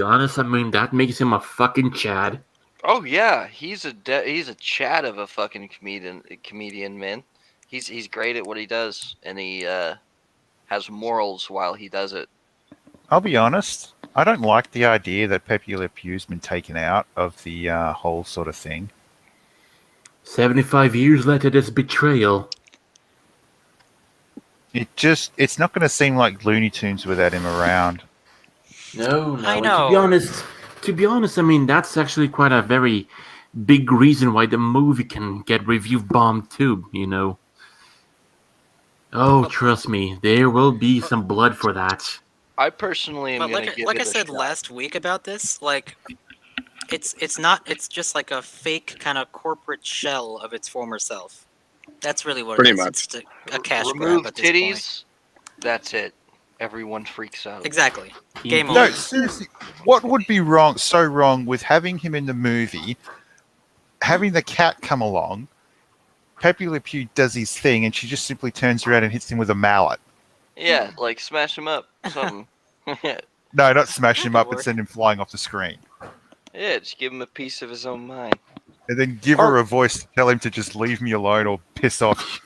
honest, I mean that makes him a fucking Chad. Oh yeah, he's a chat of a fucking comedian, man. He's great at what he does, and he has morals while he does it. I'll be honest. I don't like the idea that Pepe Le Pew's been taken out of the whole sort of thing. 75 years later, this betrayal. It's not going to seem like Looney Tunes without him around. No. I and know. To be honest, I mean that's actually quite a very big reason why the movie can get review bombed too. You know. Oh, trust me, there will be some blood for that. I personally am But gonna give like it I a said shot. last week about this, like it's just like a fake kind of corporate shell of its former self. That's really what Pretty it is. much. It's just a cash Remove grab at this point. titties. That's it. Everyone freaks out. Exactly. Game Indeed. No, over. seriously, what would be so wrong with having him in the movie, having the cat come along, Pepe Le Pew does his thing, and she just simply turns around and hits him with a mallet. Yeah, like smash him up. Something. No, not smash him That up could and work. send him flying off the screen. Yeah, just give him a piece of his own mind. And then give her a voice to tell him to just leave me alone or piss off.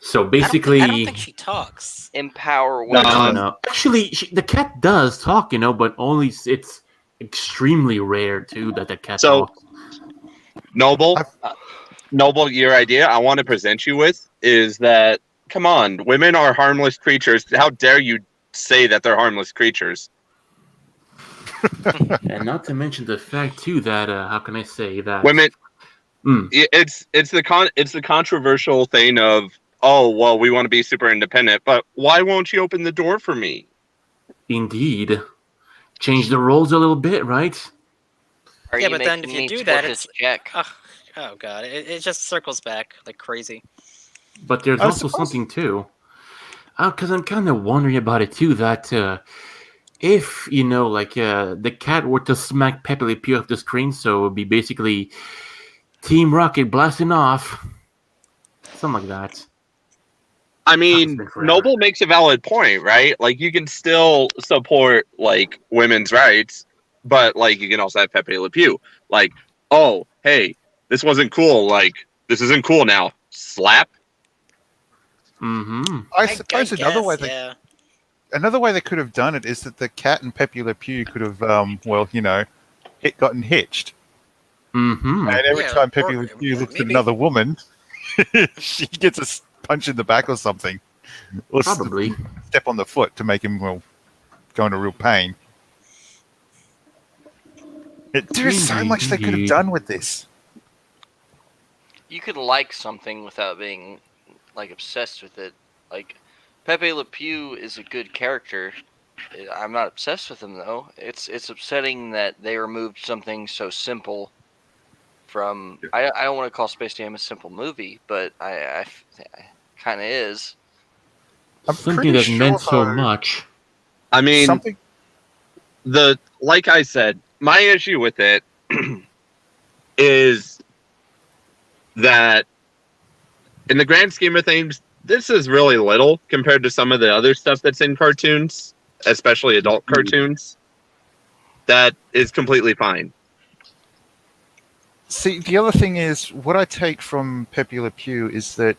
So I basically, don't think she talks. Empower No, women. no. Actually, the cat does talk, you know, but only it's extremely rare too that the cat So- talks. Noble, I've- Noble, your idea I want to present you with is that, come on, women are harmless creatures. How dare you say that they're harmless creatures? And not to mention the fact too that how can I say that Women, Mm. it's the controversial thing of, oh, well, we want to be super independent, but why won't you open the door for me? Indeed, change the roles a little bit, right? Are Yeah, you but then making if you me do split that, this it's- check? Oh god, it just circles back like crazy. But there's I also suppose- something too, because I'm kind of wondering about it too. That if you know, like the cat were to smack Pepe Le Pew off the screen, so it would be basically Team Rocket blasting off, something like that. I mean, been forever. Noble makes a valid point, right? Like, you can still support, like, women's rights, but, like, you can also have Pepe Le Pew. Like, oh, hey, this wasn't cool. Like, this isn't cool now. Slap. Mm-hmm. I suppose another guess, way yeah. another way they could have done it is that the cat and Pepe Le Pew could have, gotten hitched. Mm-hmm. And every Yeah, time Pepe or- Le Pew or looks at maybe- another woman, she gets a punch in the back or something. Or Probably. step on the foot to make him, go into real pain. There's so much they could have Indeed. done with this. You could like something without being like obsessed with it. Like Pepe Le Pew is a good character. I'm not obsessed with him though. It's upsetting that they removed something so simple from. I don't want to call Space Jam a simple movie, but I kind of is. I'm Something pretty that sure meant so though, much. I mean, something. like I said, my issue with it is that in the grand scheme of things, this is really little compared to some of the other stuff that's in cartoons, especially adult cartoons. That is completely fine. See, the other thing is, what I take from Pepe Le Pew is that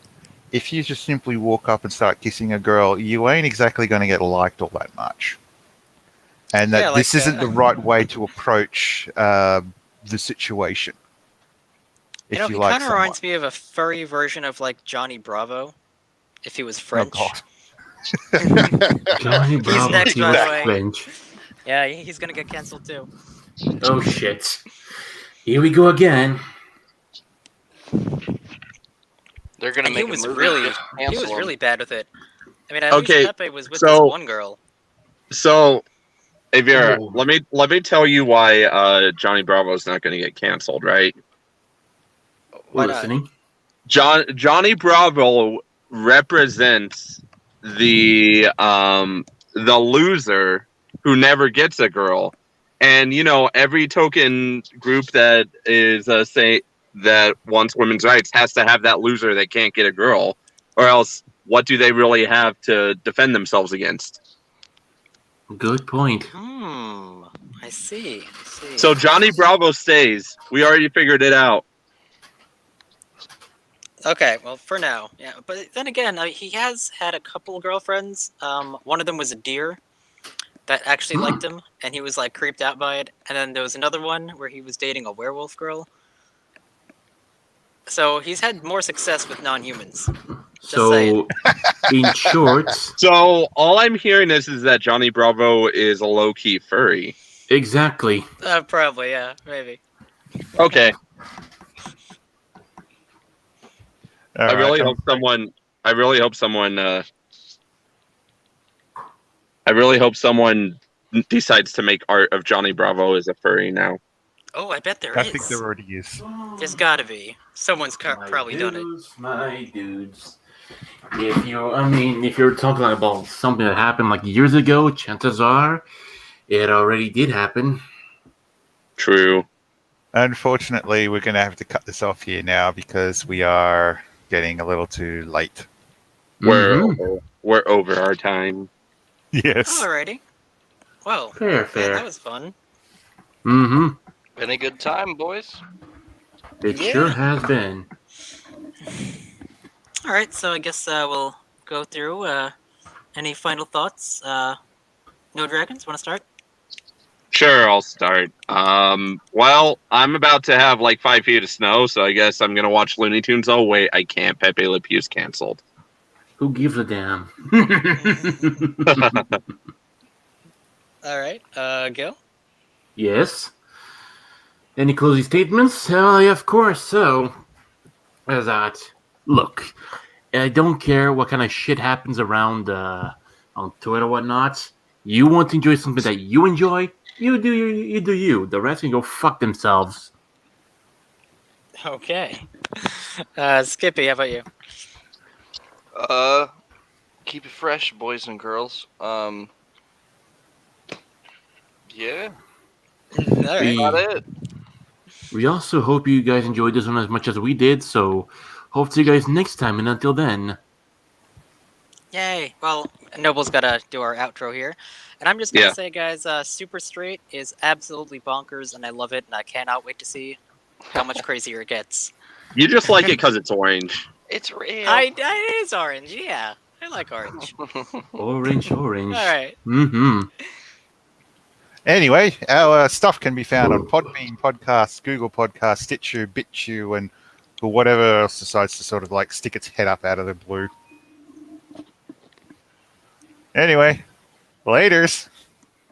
if you just simply walk up and start kissing a girl, you ain't exactly going to get liked all that much. And that Yeah, like, this isn't the right way to approach the situation. If You know, you he like kind of someone. reminds me of a furry version of like Johnny Bravo, if he was Oh, French. God. Johnny Bravo, next, he by was the way. French. Yeah, he's gonna get canceled too. Oh shit! Here we go again. They're gonna And make he was a movie really, just to he cancel was him. really bad with it. I mean, at Okay, least Pepe was with so- this one girl. So, Avira, Oh. let me tell you why Johnny Bravo is not going to get canceled, right? Why We're not? listening. Johnny Bravo represents the loser who never gets a girl, And every token group that is say that wants women's rights has to have that loser that can't get a girl, or else what do they really have to defend themselves against? Good point. I see. So Johnny Bravo stays. We already figured it out. Okay, well, for now, yeah. But then again, he has had a couple girlfriends. One of them was a deer that actually liked him, and he was like creeped out by it. And then there was another one where he was dating a werewolf girl. So he's had more success with non-humans. So, in short, So all I'm hearing is that Johnny Bravo is a low-key furry. exactly. Probably, yeah, maybe. Okay. All I really right. hope someone. I really hope someone. I really hope someone decides to make art of Johnny Bravo as a furry now. Oh, I bet there I is. think there already is. There's gotta be. Someone's probably done it. My dudes. If you're talking about something that happened like years ago, chances are it already did happen. True. Unfortunately, we're going to have to cut this off here now because we are getting a little too late. Mhm. We're over our time. Yes. Alrighty. Well, Fair, man, fair. that was fun. Mm-hmm. Been a good time, boys. It Yeah. sure has been. Alright, so I guess we'll go through. Any final thoughts? No Dragons, want to start? Sure, I'll start. Well, I'm about to have like 5 feet of snow, so I guess I'm gonna watch Looney Tunes. Oh wait, I can't. Pepe Le Pew's canceled. Who gives a damn? Alright, Gil? Yes. Any closing statements? Yeah, of course. So, as that, look, I don't care what kind of shit happens around on Twitter or whatnot. You want to enjoy something that you enjoy, you do you. The rest can go fuck themselves. Okay. Skippy, how about you? Keep it fresh, boys and girls. Yeah, Alright. about it. We also hope you guys enjoyed this one as much as we did, so hope to see you guys next time, and until then. Yay! Well, Noble's gotta do our outro here. And I'm just gonna say, guys, Super Straight is absolutely bonkers, and I love it, and I cannot wait to see how much crazier it gets. You just like it because it's orange. It's real. It is orange, yeah. I like orange. Orange. Alright. Mm-hmm. Anyway, our stuff can be found on Podbean Podcasts, Google Podcasts, Stitcher, BitChute, and whatever else decides to sort of like stick its head up out of the blue. Anyway, laters.